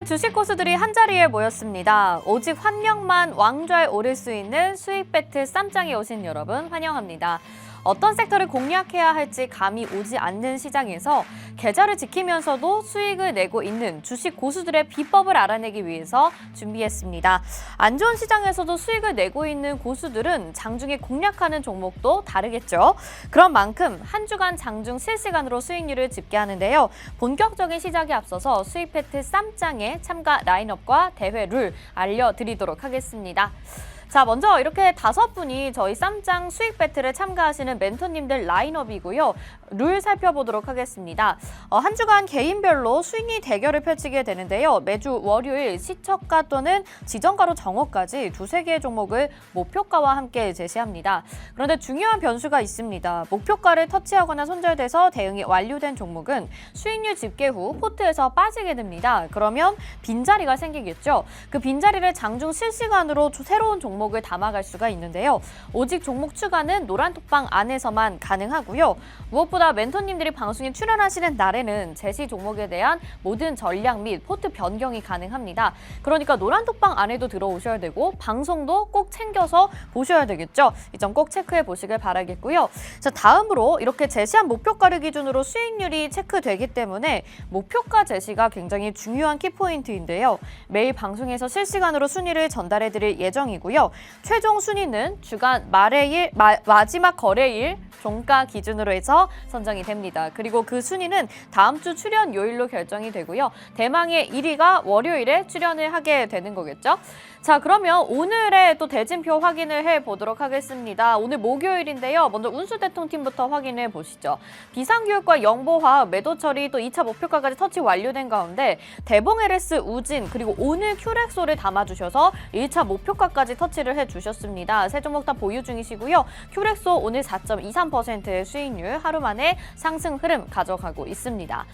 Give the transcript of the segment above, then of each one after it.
주식 고수들이 한자리에 모였습니다. 오직 한 명만 왕좌에 오를 수 있는 수익 배트 쌈장에 오신 여러분 환영합니다. 어떤 섹터를 공략해야 할지 감이 오지 않는 시장에서 계좌를 지키면서도 수익을 내고 있는 주식 고수들의 비법을 알아내기 위해서 준비했습니다. 안 좋은 시장에서도 수익을 내고 있는 고수들은 장중에 공략하는 종목도 다르겠죠. 그런 만큼 한 주간 장중 실시간으로 수익률을 집계하는데요. 본격적인 시작에 앞서서 수익 배트 쌈장의 참가 라인업과 대회 룰 알려드리도록 하겠습니다. 자, 먼저 이렇게 5분이 저희 쌈장 수익 배틀에 참가하시는 멘토님들 라인업이고요. 룰 살펴보도록 하겠습니다. 한 주간 개인별로 수익리 대결을 펼치게 되는데요. 매주 월요일 시초가 또는 지정가로 정오까지 2~3개의 종목을 목표가와 함께 제시합니다. 그런데 중요한 변수가 있습니다. 목표가를 터치하거나 손절돼서 대응이 완료된 종목은 수익률 집계 후 포트에서 빠지게 됩니다. 그러면 빈자리가 생기겠죠. 그 빈자리를 장중 실시간으로 새로운 종목을 담아갈 수가 있는데요. 오직 종목 추가는 노란톡방 안에서만 가능하고요. 무엇보다 멘토님들이 방송에 출연하시는 날에는 제시 종목에 대한 모든 전략 및 포트 변경이 가능합니다. 그러니까 노란톡방 안에도 들어오셔야 되고 방송도 꼭 챙겨서 보셔야 되겠죠. 이 점 꼭 체크해 보시길 바라겠고요. 자, 다음으로 이렇게 제시한 목표가를 기준으로 수익률이 체크되기 때문에 목표가 제시가 굉장히 중요한 키포인트인데요. 매일 방송에서 실시간으로 순위를 전달해 드릴 예정이고요. 최종 순위는 주간 마지막 거래일 종가 기준으로 해서 선정이 됩니다. 그리고 그 순위는 다음 주 출연 요일로 결정이 되고요. 대망의 1위가 월요일에 출연을 하게 되는 거겠죠. 자, 그러면 오늘의 또 대진표 확인을 해보도록 하겠습니다. 오늘 목요일인데요. 먼저 운수대통팀부터 확인해 보시죠. 비상교육과 영보화학, 매도 처리, 또 2차 목표가까지 터치 완료된 가운데 대봉 LS, 우진, 그리고 오늘 큐렉소를 담아주셔서 1차 목표가까지 터치를 해주셨습니다. 세 종목 다 보유 중이시고요. 큐렉소 오늘 4.23%의 수익률, 하루 만에 상승 흐름 가져가고 있습니다.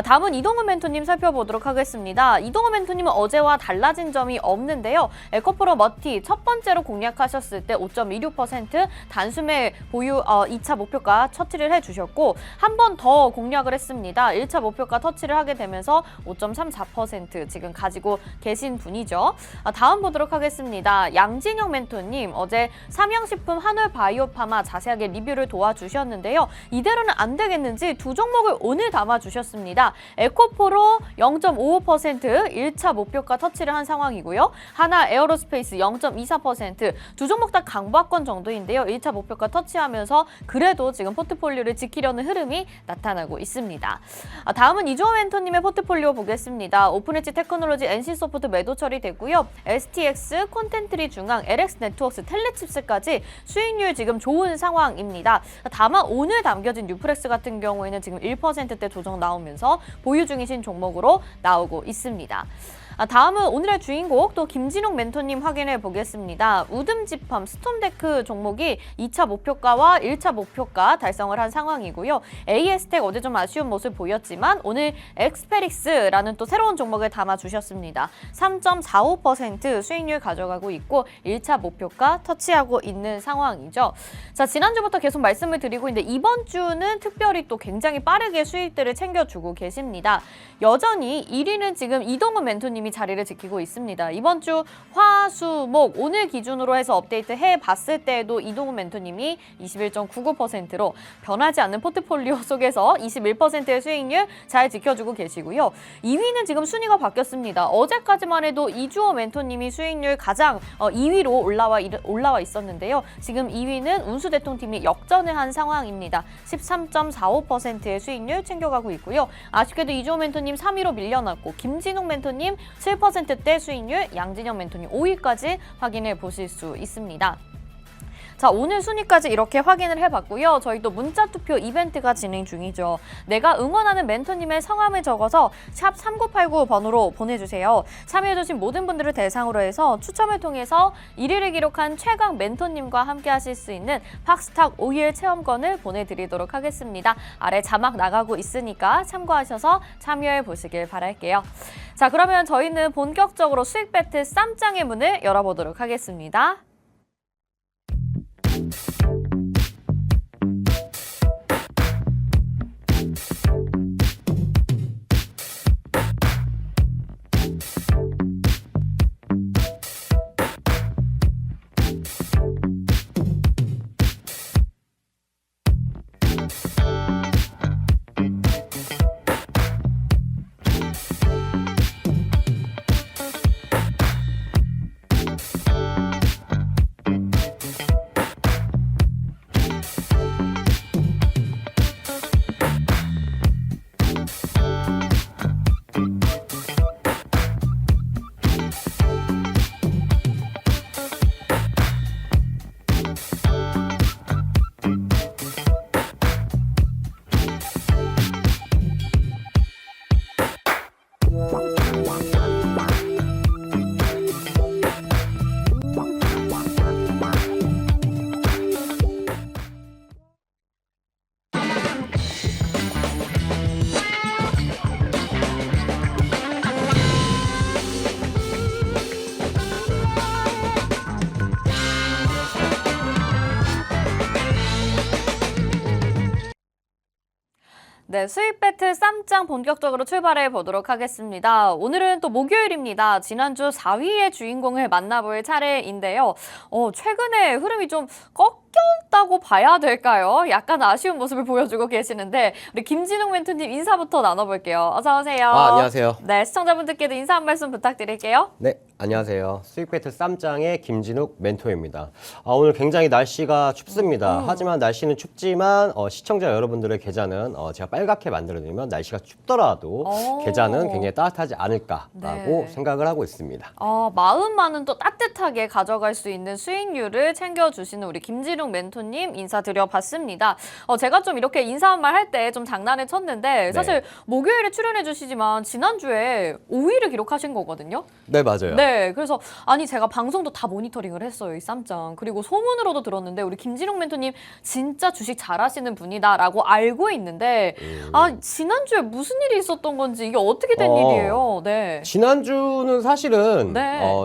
다음은 이동훈 멘토님 살펴보도록 하겠습니다. 이동훈 멘토님은 어제와 달라진 점이 없는데요. 에코프로 머티 첫 번째로 공략하셨을 때 5.26% 단숨에 보유 2차 목표가 터치를 해주셨고 한 번 더 공략을 했습니다. 1차 목표가 터치를 하게 되면서 5.34% 지금 가지고 계신 분이죠. 다음 보도록 하겠습니다. 양진영 멘토님 어제 삼양식품, 한올바이오파마 자세하게 리뷰를 도와주셨는데요. 이대로는 안 되겠는지 두 종목을 오늘 담아주셨습니다. 에코프로 0.55% 1차 목표가 터치를 한 상황이고요. 하나 에어로스페이스 0.24% 두 종목 다 강보합권 정도인데요. 1차 목표가 터치하면서 그래도 지금 포트폴리오를 지키려는 흐름이 나타나고 있습니다. 다음은 이주호 멘토님의 포트폴리오 보겠습니다. 오픈엣지 테크놀로지, NC소프트 매도 처리됐고요. STX, 콘텐트리 중앙, LX 네트워크스, 텔레칩스까지 수익률 지금 좋은 상황입니다. 다만 오늘 담겨진 뉴프렉스 같은 경우에는 지금 1%대 조정 나오면서 보유 중이신 종목으로 나오고 있습니다. 다음은 오늘의 주인공 또 김진욱 멘토님 확인해 보겠습니다. 우듬지펌, 스톰데크 종목이 2차 목표가와 1차 목표가 달성을 한 상황이고요. AS텍 어제 좀 아쉬운 모습 보였지만 오늘 엑스페릭스라는 또 새로운 종목을 담아주셨습니다. 3.45% 수익률 가져가고 있고 1차 목표가 터치하고 있는 상황이죠. 자, 지난주부터 계속 말씀을 드리고 있는데 이번 주는 특별히 또 굉장히 빠르게 수익들을 챙겨주고 계십니다. 여전히 1위는 지금 이동훈 멘토님이 자리를 지키고 있습니다. 이번 주 화, 수, 목 오늘 기준으로 해서 업데이트 해봤을 때에도 이동훈 멘토님이 21.99%로 변하지 않는 포트폴리오 속에서 21%의 수익률 잘 지켜주고 계시고요. 2위는 지금 순위가 바뀌었습니다. 어제까지만 해도 이주호 멘토님이 수익률 가장 2위로 올라와 있었는데요. 지금 2위는 운수대통팀이 역전을 한 상황입니다. 13.45%의 수익률 챙겨가고 있고요. 아쉽게도 이주호 멘토님 3위로 밀려났고 김진욱 멘토님 7%대 수익률, 양진영 멘토님 5위까지 확인해 보실 수 있습니다. 자, 오늘 순위까지 이렇게 확인을 해봤고요. 저희 또 문자 투표 이벤트가 진행 중이죠. 내가 응원하는 멘토님의 성함을 적어서 샵 3989번으로 보내주세요. 참여해주신 모든 분들을 대상으로 해서 추첨을 통해서 1위를 기록한 최강 멘토님과 함께 하실 수 있는 팍스탁 5일 체험권을 보내드리도록 하겠습니다. 아래 자막 나가고 있으니까 참고하셔서 참여해 보시길 바랄게요. 자, 그러면 저희는 본격적으로 수익 배틀 쌈장의 문을 열어보도록 하겠습니다. 네, 수익 배틀 쌈장 본격적으로 출발해 보도록 하겠습니다. 오늘은 또 목요일입니다. 지난주 4위의 주인공을 만나볼 차례인데요. 최근에 흐름이 좀 꺾였다고 봐야 될까요? 약간 아쉬운 모습을 보여주고 계시는데 우리 김진욱 멘토님 인사부터 나눠볼게요. 어서 오세요. 안녕하세요. 네, 시청자분들께도 인사 한 말씀 부탁드릴게요. 네, 안녕하세요. 수익 배틀 쌈장의 김진욱 멘토입니다. 오늘 굉장히 날씨가 춥습니다. 하지만 날씨는 춥지만 시청자 여러분들의 계좌는 제가 빨갛게 만들어드리면 날씨가 춥더라도 계좌는 굉장히 따뜻하지 않을까라고 생각을 하고 있습니다. 마음만은 또 따뜻하게 가져갈 수 있는 수익률을 챙겨주시는 우리 김진욱 멘토님 인사드려봤습니다. 제가 좀 이렇게 인사 한 말 할 때 좀 장난을 쳤는데 사실 목요일에 출연해 주시지만 지난주에 5위를 기록하신 거거든요. 네, 맞아요. 네, 그래서 아니 제가 방송도 다 모니터링을 했어요, 이 쌈장. 그리고 소문으로도 들었는데 우리 김진욱 멘토님 진짜 주식 잘하시는 분이다라고 알고 있는데 지난주에 무슨 일이 있었던 건지 이게 어떻게 된 일이에요? 네. 지난주는 사실은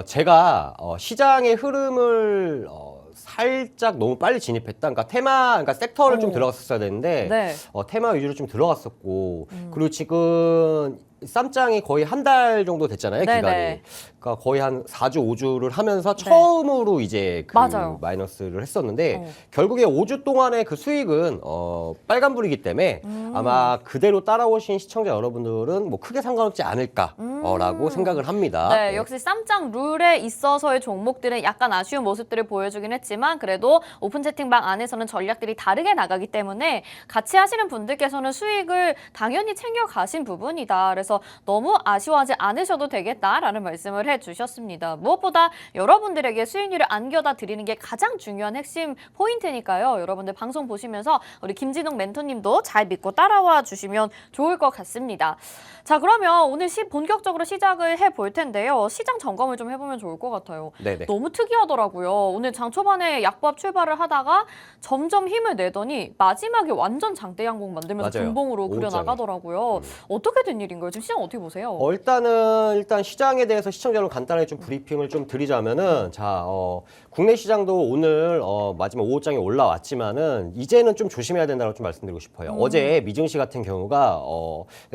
제가 시장의 흐름을 살짝 너무 빨리 진입했다. 그러니까 섹터를 좀 들어갔었어야 되는데 테마 위주로 좀 들어갔었고 그리고 지금 쌈장이 거의 한 달 정도 됐잖아요, 기간이. 그러니까 거의 한 4주, 5주를 하면서 처음으로 이제 그 마이너스를 했었는데 결국에 5주 동안의 그 수익은 빨간불이기 때문에 아마 그대로 따라오신 시청자 여러분들은 뭐 크게 상관없지 않을까라고 생각을 합니다. 네, 역시 쌈장 룰에 있어서의 종목들은 약간 아쉬운 모습들을 보여주긴 했지만 그래도 오픈 채팅방 안에서는 전략들이 다르게 나가기 때문에 같이 하시는 분들께서는 수익을 당연히 챙겨가신 부분이다. 그래서 너무 아쉬워하지 않으셔도 되겠다라는 말씀을 해주셨습니다. 무엇보다 여러분들에게 수익률을 안겨다 드리는 게 가장 중요한 핵심 포인트니까요. 여러분들 방송 보시면서 우리 김진욱 멘토님도 잘 믿고 따라와 주시면 좋을 것 같습니다. 자, 그러면 오늘 본격적으로 시작을 해볼 텐데요. 시장 점검을 좀 해보면 좋을 것 같아요. 너무 특이하더라고요. 오늘 장 초반에 약보합 출발을 하다가 점점 힘을 내더니 마지막에 완전 장대 양봉 만들면서 분봉으로 그려나가더라고요. 어떻게 된 일인가요? 지금 시장 어떻게 보세요? 일단 시장에 대해서 시청자 여러분 간단하게 좀 브리핑을 좀 드리자면은 국내 시장도 오늘 마지막 5호장에 올라왔지만은 이제는 좀 조심해야 된다고 좀 말씀드리고 싶어요. 어제 미증시 같은 경우가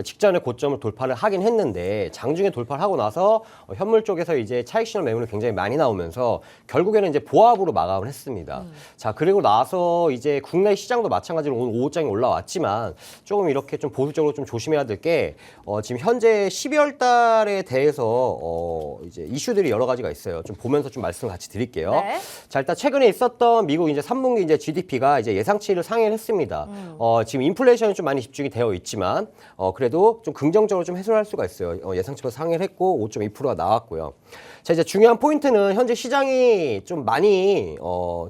직전에 고점을 돌파를 하긴 했는데 장중에 돌파를 하고 나서 현물 쪽에서 이제 차익 신호 매물이 굉장히 많이 나오면서 결국에는 이제 보합으로 마감을 했습니다. 자, 그리고 나서 이제 국내 시장도 마찬가지로 오늘 5호장에 올라왔지만 조금 이렇게 좀 보수적으로 좀 조심해야 될 게 지금 현재 12월 달에 대해서 이제 이슈들이 여러 가지가 있어요. 좀 보면서 좀 말씀을 같이 드릴게요. 자, 일단 최근에 있었던 미국 이제 3분기 이제 GDP가 이제 예상치를 상회를 했습니다. 지금 인플레이션이 좀 많이 집중이 되어 있지만 그래도 좀 긍정적으로 좀 해소할 수가 있어요. 예상치보다 상회를 했고 5.2%가 나왔고요. 자, 이제 중요한 포인트는 현재 시장이 좀 많이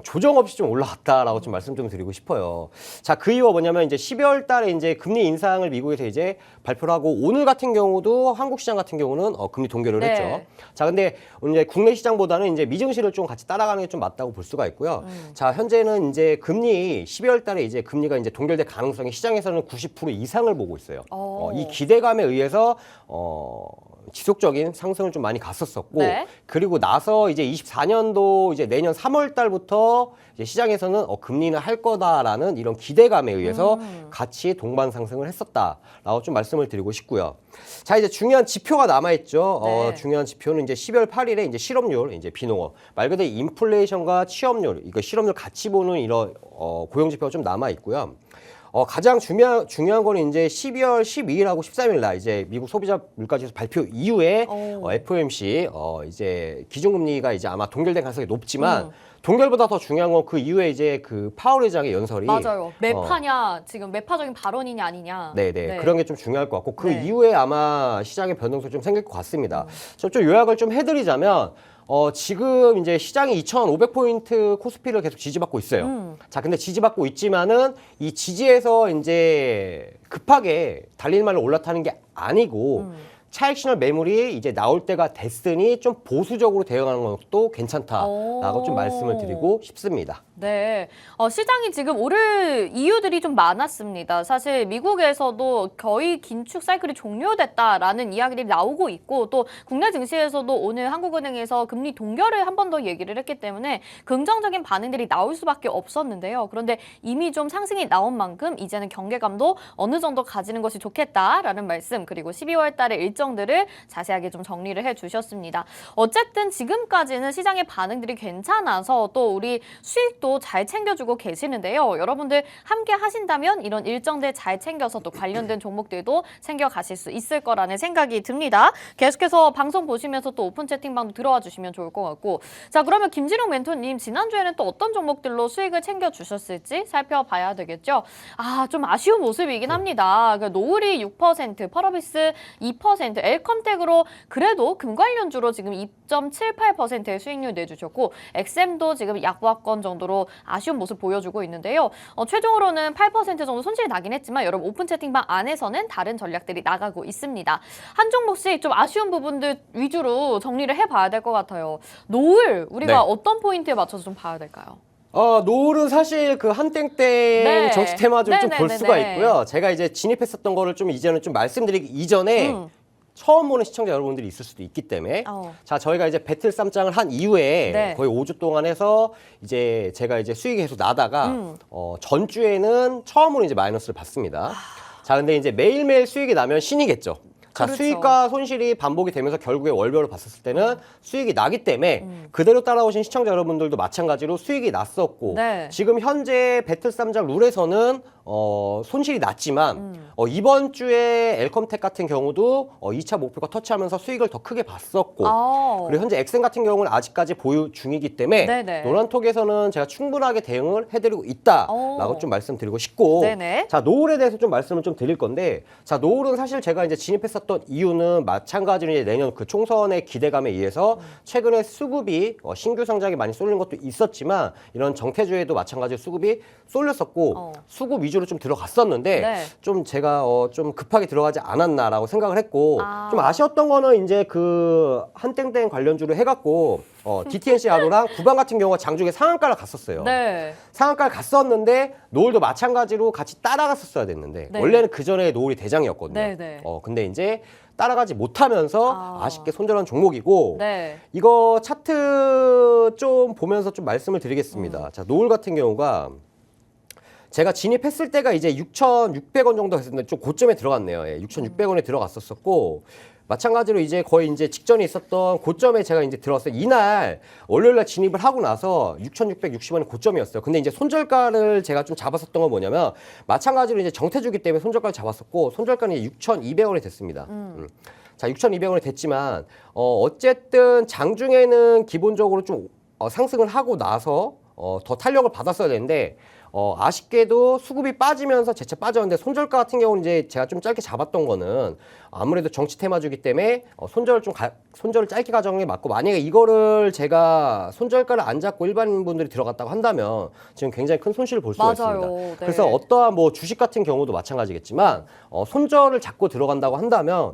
조정 없이 좀 올라갔다라고 좀 말씀 좀 드리고 싶어요. 자, 그 이유가 뭐냐면 이제 12월 달에 이제 금리 인상을 미국에서 이제 발표를 하고 오늘 같은 경우도 한국 시장 같은 경우는 금리 동결을 했죠. 자, 근데 이제 국내 시장보다는 이제 미증시를 좀 같이 따라가는 게 좀 맞다고 볼 수가 있고요. 자, 현재는 이제 금리 12월 달에 이제 금리가 이제 동결될 가능성이 시장에서는 90% 이상을 보고 있어요. 이 기대감에 의해서 지속적인 상승을 좀 많이 갔었었고 네. 그리고 나서 이제 24년도 이제 내년 3월 달부터 이제 시장에서는 금리는 할 거다라는 이런 기대감에 의해서 같이 동반 상승을 했었다라고 좀 말씀을 드리고 싶고요. 자, 이제 중요한 지표가 남아있죠. 네. 중요한 지표는 이제 12월 8일에 이제 실업률, 이제 비농업, 말 그대로 인플레이션과 취업률, 이거 실업률 같이 보는 이런 고용 지표가 좀 남아있고요. 가장 중요한 거는 이제 12월 12일하고 13일 날 이제 미국 소비자 물가지수 발표 이후에 FOMC 이제 기준금리가 이제 아마 동결된 가능성이 높지만 동결보다 더 중요한 건 그 이후에 이제 그 파월 의장의 연설이 맞아요. 매파냐 지금 매파적인 발언이냐 아니냐. 네네. 네. 그런 게 좀 중요할 것 같고 그 네. 이후에 아마 시장의 변동성이 좀 생길 것 같습니다. 좀 요약을 좀 해드리자면 지금 이제 시장이 2,500포인트 코스피를 계속 지지받고 있어요. 자, 근데 지지받고 있지만은 이 지지에서 이제 급하게 달릴 말로 올라타는 게 아니고 차익 신호 매물이 이제 나올 때가 됐으니 좀 보수적으로 대응하는 것도 괜찮다라고 좀 말씀을 드리고 싶습니다. 네, 시장이 지금 오를 이유들이 좀 많았습니다. 사실 미국에서도 거의 긴축 사이클이 종료됐다라는 이야기들이 나오고 있고 또 국내 증시에서도 오늘 한국은행에서 금리 동결을 한 번 더 얘기를 했기 때문에 긍정적인 반응들이 나올 수밖에 없었는데요. 그런데 이미 좀 상승이 나온 만큼 이제는 경계감도 어느 정도 가지는 것이 좋겠다라는 말씀 그리고 12월 달의 일정들을 자세하게 좀 정리를 해주셨습니다. 어쨌든 지금까지는 시장의 반응들이 괜찮아서 또 우리 수익도 잘 챙겨주고 계시는데요. 여러분들 함께 하신다면 이런 일정들 잘 챙겨서 또 관련된 종목들도 챙겨가실 수 있을 거라는 생각이 듭니다. 계속해서 방송 보시면서 또 오픈 채팅방도 들어와 주시면 좋을 것 같고 자 그러면 김진용 멘토님 지난주에는 또 어떤 종목들로 수익을 챙겨주셨을지 살펴봐야 되겠죠. 좀 아쉬운 모습이긴 합니다. 그러니까 노을이 6%, 펄어비스 2%, 엘컴텍으로 그래도 금관련주로 지금 2.78%의 수익률 내주셨고 엑셈도 지금 약보합권 정도로 아쉬운 모습 보여주고 있는데요. 최종으로는 8% 정도 손실이 나긴 했지만 여러분 오픈 채팅방 안에서는 다른 전략들이 나가고 있습니다. 한 종목씩 좀 아쉬운 부분들 위주로 정리를 해봐야 될 것 같아요. 노을 우리가 네. 어떤 포인트에 맞춰서 좀 봐야 될까요? 노을은 사실 그 한땡땡 네. 정치 테마주를 좀 볼 네네네네. 수가 있고요. 제가 이제 진입했었던 거를 좀 이제는 좀 말씀드리기 이전에 처음 보는 시청자 여러분들이 있을 수도 있기 때문에 자 저희가 이제 배틀 쌈장을 한 이후에 네. 거의 5주 동안 해서 이제 제가 이제 수익이 계속 나다가 전주에는 처음으로 이제 마이너스를 봤습니다. 자 근데 이제 매일매일 수익이 나면 신이겠죠. 자, 그렇죠. 수익과 손실이 반복이 되면서 결국에 월별로 봤었을 때는 수익이 나기 때문에 그대로 따라오신 시청자 여러분들도 마찬가지로 수익이 났었고 네. 지금 현재 배틀 쌈장 룰에서는 손실이 났지만 이번 주에 엘컴텍 같은 경우도 2차 목표가 터치하면서 수익을 더 크게 봤었고 그리고 현재 엑센 같은 경우는 아직까지 보유 중이기 때문에 네네. 노란톡에서는 제가 충분하게 대응을 해드리고 있다라고 좀 말씀드리고 싶고 네네. 자 노을에 대해서 좀 말씀을 좀 드릴 건데 자 노을은 사실 제가 이제 진입했었던 이유는 마찬가지로 이제 내년 그 총선의 기대감에 의해서 최근에 수급이 신규 상장이 많이 쏠린 것도 있었지만 이런 정태주에도 마찬가지로 수급이 쏠렸었고 수급 위주로 좀 들어갔었는데 네. 좀 제가 좀 급하게 들어가지 않았나라고 생각을 했고 좀 아쉬웠던 거는 이제 그 한땡땡 관련주로 해갖고 DTNC 하루랑 구방 같은 경우가 장중에 상한가를 갔었어요. 네. 상한가를 갔었는데 노을도 마찬가지로 같이 따라갔었어야 됐는데 네. 원래는 그 전에 노을이 대장이었거든요. 네, 네. 근데 이제 따라가지 못하면서 아쉽게 손절한 종목이고 네. 이거 차트 좀 보면서 좀 말씀을 드리겠습니다. 자, 노을 같은 경우가 제가 진입했을 때가 이제 6,600원 정도 했었는데 좀 고점에 들어갔네요. 예, 6,600원에 들어갔었었고 마찬가지로 이제 거의 이제 직전에 있었던 고점에 제가 이제 들어왔어요. 이날 월요일날 진입을 하고 나서 6,660원이 고점이었어요. 근데 이제 손절가를 제가 좀 잡았었던 건 뭐냐면 마찬가지로 이제 정태주기 때문에 손절가를 잡았었고 손절가는 이제 6,200원이 됐습니다. 자, 6,200원이 됐지만 어쨌든 장중에는 기본적으로 좀 상승을 하고 나서 더 탄력을 받았어야 되는데 아쉽게도 수급이 빠지면서 재차 빠졌는데 손절가 같은 경우는 이제 제가 좀 짧게 잡았던 거는 아무래도 정치 테마주기 때문에 손절을 짧게 가져간 게 맞고 만약에 이거를 제가 손절가를 안 잡고 일반인 분들이 들어갔다고 한다면 지금 굉장히 큰 손실을 볼 수가 맞아요. 있습니다. 네. 그래서 어떠한 뭐 주식 같은 경우도 마찬가지겠지만 손절을 잡고 들어간다고 한다면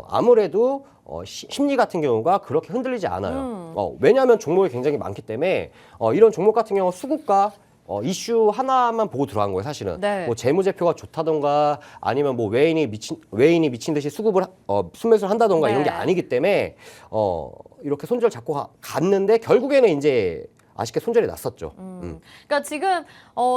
아무래도 심리 같은 경우가 그렇게 흔들리지 않아요. 왜냐하면 종목이 굉장히 많기 때문에 이런 종목 같은 경우 수급과 이슈 하나만 보고 들어간 거예요, 사실은. 네. 뭐 재무제표가 좋다던가 아니면 뭐 외인이 미친 듯이 순매수를 한다던가 네. 이런 게 아니기 때문에 이렇게 손절 잡고 갔는데 결국에는 이제 아쉽게 손절이 났었죠. 그러니까 지금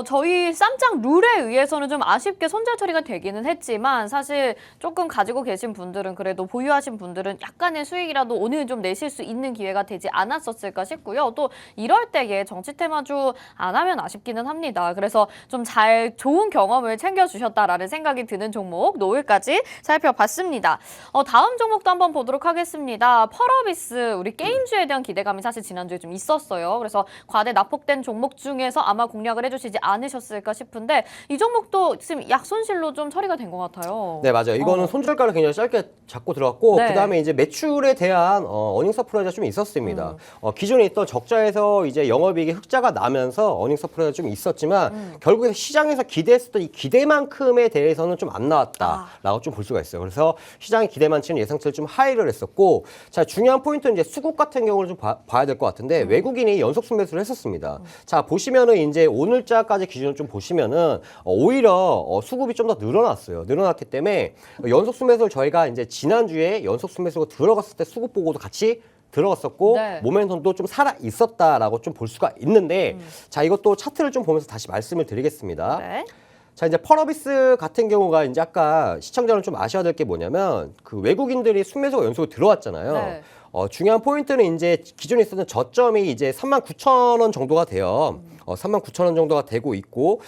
저희 쌈장 룰에 의해서는 좀 아쉽게 손절 처리가 되기는 했지만 사실 조금 가지고 계신 분들은 그래도 보유하신 분들은 약간의 수익이라도 오늘 좀 내실 수 있는 기회가 되지 않았었을까 싶고요. 또 이럴 때에 정치 테마주 안 하면 아쉽기는 합니다. 그래서 좀 좋은 경험을 챙겨주셨다라는 생각이 드는 종목 노을까지 살펴봤습니다. 다음 종목도 한번 보도록 하겠습니다. 펄어비스 우리 게임주에 대한 기대감이 사실 지난주에 좀 있었어요. 그래서 과대 낙폭된 종목 중에서 아마 공략을 해주시지 않으셨을까 싶은데 이 종목도 지금 약손실로 좀 처리가 된 것 같아요. 네, 맞아요. 이거는 손절가를 굉장히 짧게 잡고 들어갔고 네. 그다음에 이제 매출에 대한 어닝 서프라이즈가 좀 있었습니다. 기존에 있던 적자에서 이제 영업이익이 흑자가 나면서 어닝 서프라이즈가 좀 있었지만 결국에 시장에서 기대했었던 이 기대만큼에 대해서는 좀 안 나왔다라고 좀 볼 수가 있어요. 그래서 시장의 기대만치는 예상치를 좀 하회를 했었고 자, 중요한 포인트는 이제 수급 같은 경우를 좀 봐야 될 것 같은데 외국인이 연속 순매수를 했었습니다. 자, 보시면은 이제 오늘자까지 기준으로 좀 보시면은 오히려 수급이 좀 더 늘어났어요. 늘어났기 때문에 연속 순매수를 저희가 이제 지난주에 연속 순매수가 들어갔을 때 수급 보고도 같이 들어갔었고 네. 모멘텀도 좀 살아 있었다라고 좀 볼 수가 있는데 자, 이것도 차트를 좀 보면서 다시 말씀을 드리겠습니다. 네. 자, 이제 펄어비스 같은 경우가 이제 아까 시청자는 좀 아셔야 될 게 뭐냐면 그 외국인들이 순매수가 연속으로 들어왔잖아요. 네. 중요한 포인트는 이제 기존에 있었던 저점이 이제 39,000원 정도가 돼요. 39,000원 정도가 되고 있고,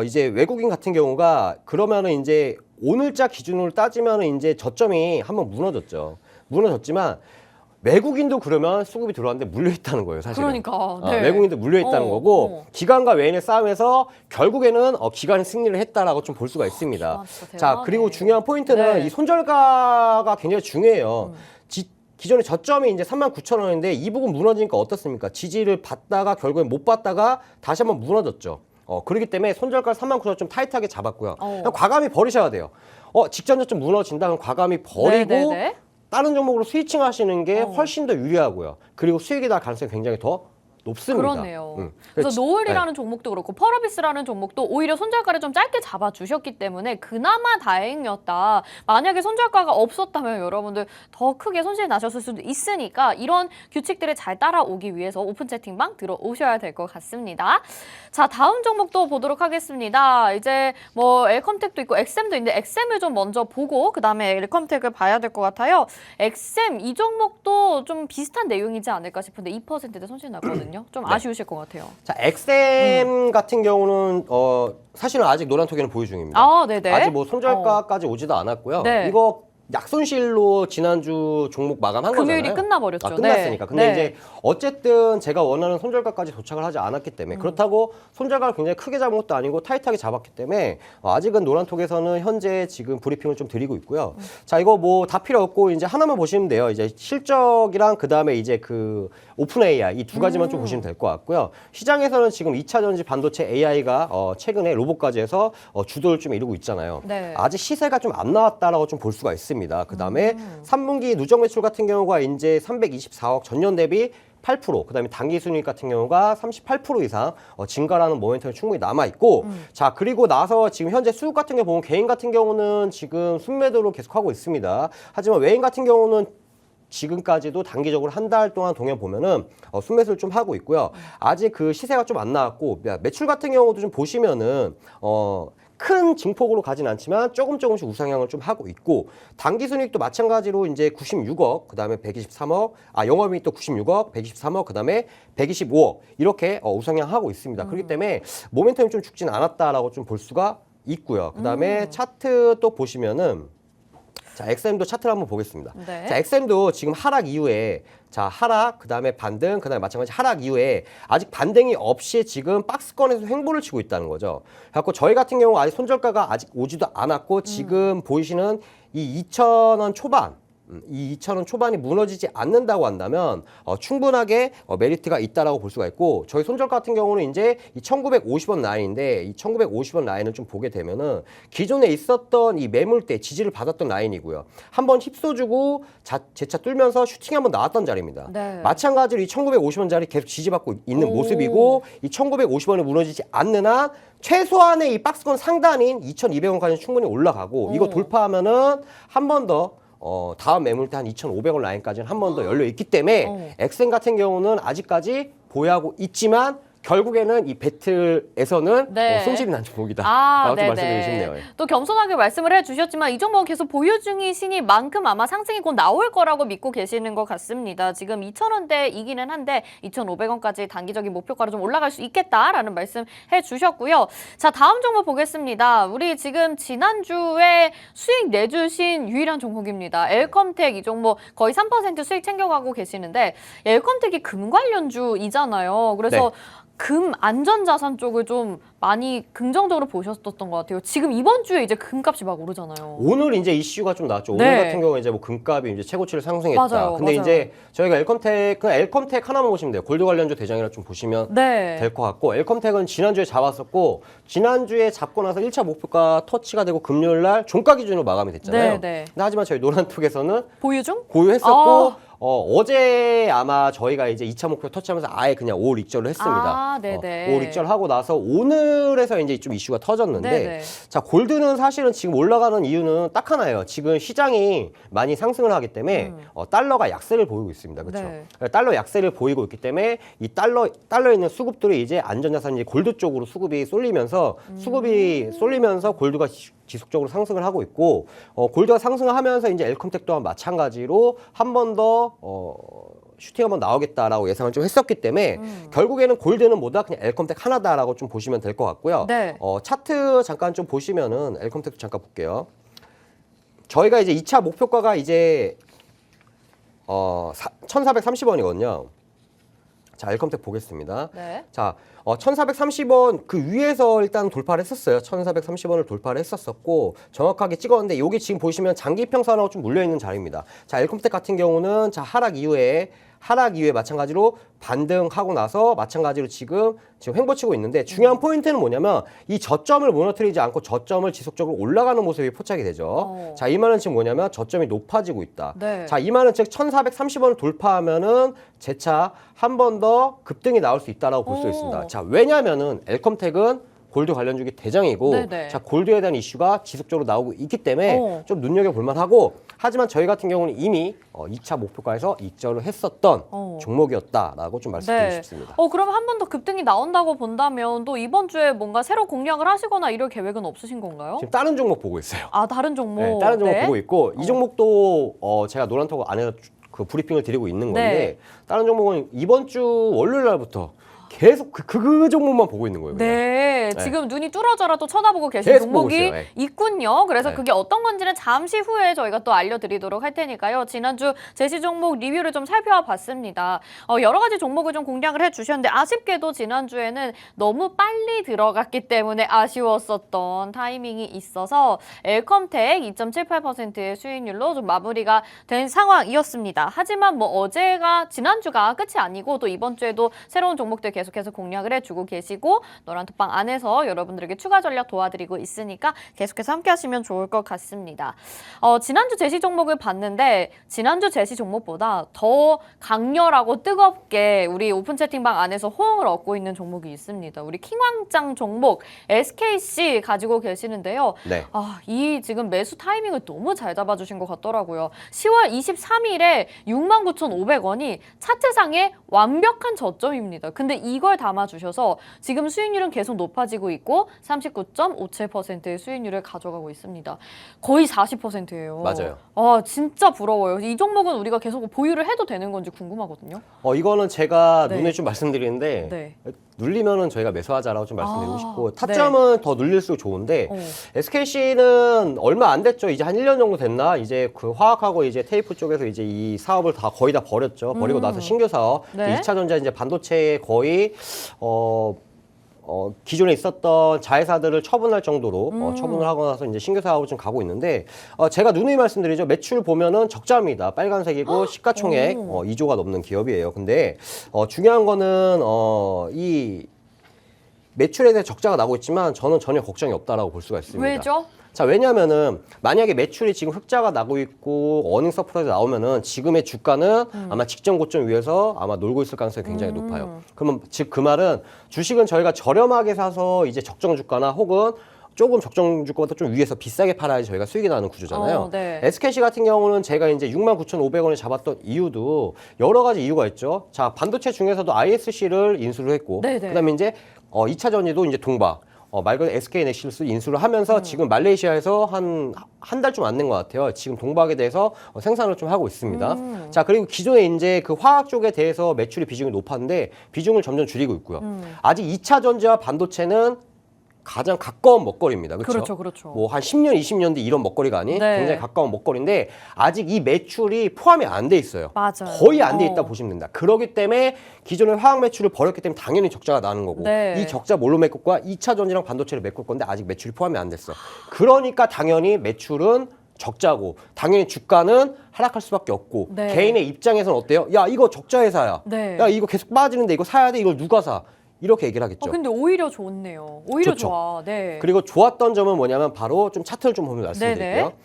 이제 외국인 같은 경우가 그러면은 이제 오늘자 기준으로 따지면은 이제 저점이 한번 무너졌죠. 무너졌지만 외국인도 그러면 수급이 들어왔는데 물려있다는 거예요, 사실은. 그러니까. 네. 외국인도 물려있다는 거고 기관과 외인의 싸움에서 결국에는 기관이 승리를 했다라고 좀 볼 수가 있습니다. 진짜 자, 그리고 대단하네. 중요한 포인트는 네. 이 손절가가 굉장히 중요해요. 기존의 저점이 이제 39,000원인데 이 부분 무너지니까 어떻습니까? 지지를 받다가 결국엔 못 받다가 다시 한번 무너졌죠. 그렇기 때문에 손절가 39,000원 좀 타이트하게 잡았고요. 그냥 과감히 버리셔야 돼요. 직전 저점 무너진다 그럼 과감히 버리고 네네네. 다른 종목으로 스위칭 하시는 게 훨씬 더 유리하고요. 그리고 수익이 날 가능성이 굉장히 더 높습니다. 그러네요. 그래서 노을이라는 종목도 그렇고 펄어비스라는 종목도 오히려 손절가를 좀 짧게 잡아주셨기 때문에 그나마 다행이었다. 만약에 손절가가 없었다면 여러분들 더 크게 손실 나셨을 수도 있으니까 이런 규칙들을 잘 따라오기 위해서 오픈 채팅방 들어오셔야 될 것 같습니다. 자, 다음 종목도 보도록 하겠습니다. 이제 뭐 엘컴텍도 있고 엑셈도 있는데 엑셈을 좀 먼저 보고 그다음에 엘컴텍을 봐야 될 것 같아요. 엑셈 이 종목도 좀 비슷한 내용이지 않을까 싶은데 2%대 손실 났거든요. 좀 아쉬우실 것 같아요. 자, 엑셈 같은 경우는 사실은 아직 노란톡에는 보유 중입니다. 아, 네네. 아직 뭐 손절가까지 오지도 않았고요. 네. 이거 약손실로 지난주 종목 마감한 금요일이 거잖아요. 끝나버렸죠. 끝났으니까. 네. 근데 네. 이제 어쨌든 제가 원하는 손절가까지 도착을 하지 않았기 때문에 그렇다고 손절가를 굉장히 크게 잡은 것도 아니고 타이트하게 잡았기 때문에 아직은 노란톡에서는 현재 지금 브리핑을 좀 드리고 있고요. 자, 이거 뭐 다 필요 없고 이제 하나만 보시면 돼요. 이제 실적이랑 그다음에 이제 그 오픈 AI 이 두 가지만 좀 보시면 될 것 같고요. 시장에서는 지금 2차 전지 반도체 AI가 최근에 로봇까지 해서 주도를 좀 이루고 있잖아요. 네. 아직 시세가 좀 안 나왔다라고 좀 볼 수가 있습니다. 그다음에 3분기 누적 매출 같은 경우가 이제 324억 전년 대비 8%, 그다음에 당기 순이익 같은 경우가 38% 이상 증가라는 모멘텀이 충분히 남아 있고, 자, 그리고 나서 지금 현재 수급 같은 경우 보면 개인 같은 경우는 지금 순매도로 계속하고 있습니다. 하지만 외인 같은 경우는 지금까지도 단기적으로 한 달 동안 동향 보면은 순매수를 좀 하고 있고요. 아직 그 시세가 좀 안 나왔고 매출 같은 경우도 좀 보시면은 큰 증폭으로 가진 않지만 조금씩 우상향을 좀 하고 있고 당기 순이익도 마찬가지로 이제 96억, 그다음에 123억, 영업이익도 96억, 123억, 그다음에 125억 이렇게 우상향하고 있습니다. 그렇기 때문에 모멘텀이 좀 죽진 않았다라고 좀 볼 수가 있고요. 그다음에 차트 또 보시면은 자, 엑셈도 차트를 한번 보겠습니다. 네. 자, 엑셈도 지금 하락 이후에 자, 하락, 그다음에 반등, 그다음에 마찬가지 하락 이후에 아직 반등이 없이 지금 박스권에서 횡보를 치고 있다는 거죠. 그래서 저희 같은 경우 아직 손절가가 아직 오지도 않았고 지금 보이시는 이 2,000원 초반 이 2,000원 초반이 무너지지 않는다고 한다면 충분하게 메리트가 있다라고 볼 수가 있고 저희 손절 같은 경우는 이제 이 1,950원 라인인데 이 1,950원 라인을 좀 보게 되면은 기존에 있었던 이 매물대 지지를 받았던 라인이고요. 한번 휩써주고 재차 뚫면서 슈팅이 한번 나왔던 자리입니다. 네. 마찬가지로 이 1,950원짜리 계속 지지받고 있는 모습이고 이 1,950원이 무너지지 않는 한 최소한의 이 박스권 상단인 2,200원까지는 충분히 올라가고 이거 돌파하면은 한 번 더 다음 매물대 한 2,500원 라인까지는 한 번 더 열려 있기 때문에 엑센 같은 경우는 아직까지 보유하고 있지만 결국에는 이 배틀에서는 네. 손실이 난 종목이다라고 좀 말씀드리고 싶네요. 또 겸손하게 말씀을 해주셨지만 이 종목은 계속 보유 중이시니만큼 아마 상승이 곧 나올 거라고 믿고 계시는 것 같습니다. 지금 2,000원대이기는 한데 2,500원까지 단기적인 목표가로 좀 올라갈 수 있겠다라는 말씀 해주셨고요. 자, 다음 종목 보겠습니다. 우리 지금 지난주에 수익 내주신 유일한 종목입니다. 엘컴텍 이 종목 거의 3% 수익 챙겨가고 계시는데 엘컴텍이 금 관련주이잖아요. 그래서 네. 금 안전자산 쪽을 좀 많이 긍정적으로 보셨었던 것 같아요. 지금 이번 주에 이제 금값이 막 오르잖아요. 오늘 이제 이슈가 좀 나왔죠. 오늘 네. 같은 경우에 이제 뭐 금값이 이제 최고치를 상승했다. 맞아요, 근데 맞아요. 이제 저희가 엘컴텍 하나만 보시면 돼요. 골드 관련주 대장이라 좀 보시면 네. 될 것 같고 엘컴텍은 지난주에 잡았었고 지난주에 잡고 나서 1차 목표가 터치가 되고 금요일 날 종가 기준으로 마감이 됐잖아요. 네, 네. 근데 하지만 저희 노란톡에서는 보유 중? 보유했었고 어제 아마 저희가 이제 2차 목표 터치하면서 아예 그냥 5월 익절을 했습니다. 아, 네네. 5월 익절하고 나서 오늘에서 이제 좀 이슈가 터졌는데 네네. 자, 골드는 사실은 지금 올라가는 이유는 딱 하나예요. 지금 시장이 많이 상승을 하기 때문에 달러가 약세를 보이고 있습니다. 그렇죠? 네. 달러 약세를 보이고 있기 때문에 이 달러에 있는 수급들이 이제 안전자산 이제 골드 쪽으로 수급이 쏠리면서 골드가 지속적으로 상승을 하고 있고 골드가 상승을 하면서 이제 엘컴텍 또한 마찬가지로 한 번 더 슈팅 한번 나오겠다라고 예상을 좀 했었기 때문에 결국에는 골드는 뭐다 그냥 엘컴텍 하나다라고 좀 보시면 될 것 같고요. 네. 차트 잠깐 좀 보시면은 엘컴텍 잠깐 볼게요. 저희가 이제 2차 목표가가 이제 1,430원이거든요. 자, 엘컴텍 보겠습니다. 네. 자, 1,430원 그 위에서 일단 돌파를 했었어요. 1,430원을 돌파를 했었었고 정확하게 찍었는데 여기 지금 보시면 장기 평선하고 좀 물려 있는 자리입니다. 자, 엘컴텍 같은 경우는 자 하락 이후에 마찬가지로 반등하고 나서 마찬가지로 지금 횡보치고 있는데 중요한 포인트는 뭐냐면 이 저점을 무너뜨리지 않고 저점을 지속적으로 올라가는 모습이 포착이 되죠. 자, 이 말은 지금 뭐냐면 저점이 높아지고 있다. 네. 자, 이 말은 즉 1,430원을 돌파하면은 재차 한 번 더 급등이 나올 수 있다라고 볼 수 있습니다. 자, 왜냐면은 엘컴텍은 골드 관련주기 대장이고 네네. 자, 골드에 대한 이슈가 지속적으로 나오고 있기 때문에 좀 눈여겨볼 만하고 하지만 저희 같은 경우는 이미 2차 목표가에서 익절을 했었던 종목이었다라고 좀 말씀드리고 네. 싶습니다. 그럼 한 번 더 급등이 나온다고 본다면 또 이번 주에 뭔가 새로 공략을 하시거나 이럴 계획은 없으신 건가요? 지금 다른 종목 보고 있어요. 아, 다른 종목. 네, 다른 종목 보고 있고 이 종목도 제가 노란톡 안에서 그 브리핑을 드리고 있는 건데 네. 다른 종목은 이번 주 월요일 날부터 계속 그 종목만 보고 있는 거예요. 그냥. 네, 네. 지금 눈이 뚫어져라 또 쳐다보고 계신 계속 보고 종목이 있어요. 네. 있군요. 그래서 네. 그게 어떤 건지는 잠시 후에 저희가 또 알려드리도록 할 테니까요. 지난주 제시 종목 리뷰를 좀 살펴봤습니다. 여러 가지 종목을 좀 공략을 해주셨는데 아쉽게도 지난주에는 너무 빨리 들어갔기 때문에 아쉬웠었던 타이밍이 있어서 엘컴텍 2.78%의 수익률로 좀 마무리가 된 상황이었습니다. 하지만 뭐 지난주가 끝이 아니고 또 이번 주에도 새로운 종목들 계속해서 공략을 해주고 계시고 노란톡방 안에서 여러분들에게 추가 전략 도와드리고 있으니까 계속해서 함께 하시면 좋을 것 같습니다. 지난주 제시 종목을 봤는데 지난주 제시 종목보다 더 강렬하고 뜨겁게 우리 오픈 채팅방 안에서 호응을 얻고 있는 종목이 있습니다. 우리 킹왕짱 종목 SKC 가지고 계시는데요. 네. 이 지금 매수 타이밍을 너무 잘 잡아주신 것 같더라고요. 10월 23일에 69,500원이 차트상의 완벽한 저점입니다. 근데 이걸 담아주셔서 지금 수익률은 계속 높아지고 있고 39.57%의 수익률을 가져가고 있습니다. 거의 40%예요. 맞아요. 진짜 부러워요. 이 종목은 우리가 계속 보유를 해도 되는 건지 궁금하거든요. 이거는 제가 네. 눈에 좀 말씀드리는데 네. 눌리면은 저희가 매수하자라고 좀 말씀드리고 싶고 타점은 더 눌릴수록 좋은데 어. SKC는 얼마 안 됐죠. 이제 한 1년 정도 됐나? 이제 그 화학하고 이제 테이프 쪽에서 이제 이 사업을 거의 다 버렸죠. 버리고 나서 신규 사업 네. 2차 전자 이제 반도체에 거의 기존에 있었던 자회사들을 처분할 정도로 처분을 하고 나서 이제 신규 사업으로 좀 가고 있는데 제가 누누이 말씀드리죠. 매출 보면은 적자입니다. 빨간색이고 시가총액 2조가 넘는 기업이에요. 근데 중요한 거는 이 매출에 대해 적자가 나고 있지만 저는 전혀 걱정이 없다라고 볼 수가 있습니다. 왜죠? 자, 왜냐면은 만약에 매출이 지금 흑자가 나고 있고 어닝 서프라이즈 나오면은 지금의 주가는 아마 직전 고점 위에서 아마 놀고 있을 가능성이 굉장히 높아요. 그러면 즉 그 말은 주식은 저희가 저렴하게 사서 이제 적정 주가나 혹은 조금 적정 주가보다 좀 위에서 비싸게 팔아야지 저희가 수익이 나는 구조잖아요. 네. SKC 같은 경우는 제가 이제 69,500원에 잡았던 이유도 여러 가지 이유가 있죠. 자, 반도체 중에서도 ISC를 인수를 했고, 네네. 그다음에 이제 2차 전지도 이제 동박. 말 그대로 SK넥실스 인수를 하면서 지금 말레이시아에서 한 달 좀 안 된 것 같아요. 지금 동박에 대해서 생산을 좀 하고 있습니다. 자, 그리고 기존에 이제 그 화학 쪽에 대해서 매출의 비중이 높았는데 비중을 점점 줄이고 있고요. 아직 2차 전지와 반도체는 가장 가까운 먹거리입니다. 그렇죠? 그렇죠. 뭐 한 10년, 20년 뒤 이런 먹거리가 아닌 네. 굉장히 가까운 먹거리인데 아직 이 매출이 포함이 안 돼 있어요. 맞아요. 거의 안 돼 있다 보시면 된다. 그렇기 때문에 기존의 화학 매출을 벌였기 때문에 당연히 적자가 나는 거고 네. 이 적자 뭘로 메꿀 거야? 2차 전지랑 반도체를 메꿀 건데 아직 매출이 포함이 안 됐어. 그러니까 당연히 매출은 적자고 당연히 주가는 하락할 수밖에 없고 네. 개인의 입장에서는 어때요? 야, 이거 적자 회사야. 네. 야, 이거 계속 빠지는데 이거 사야 돼. 이걸 누가 사? 이렇게 얘기를 하겠죠. 근데 오히려 좋네요. 오히려 좋죠. 좋아. 네. 그리고 좋았던 점은 뭐냐면 바로 좀 차트를 좀 보면 말씀드릴게요. 네네.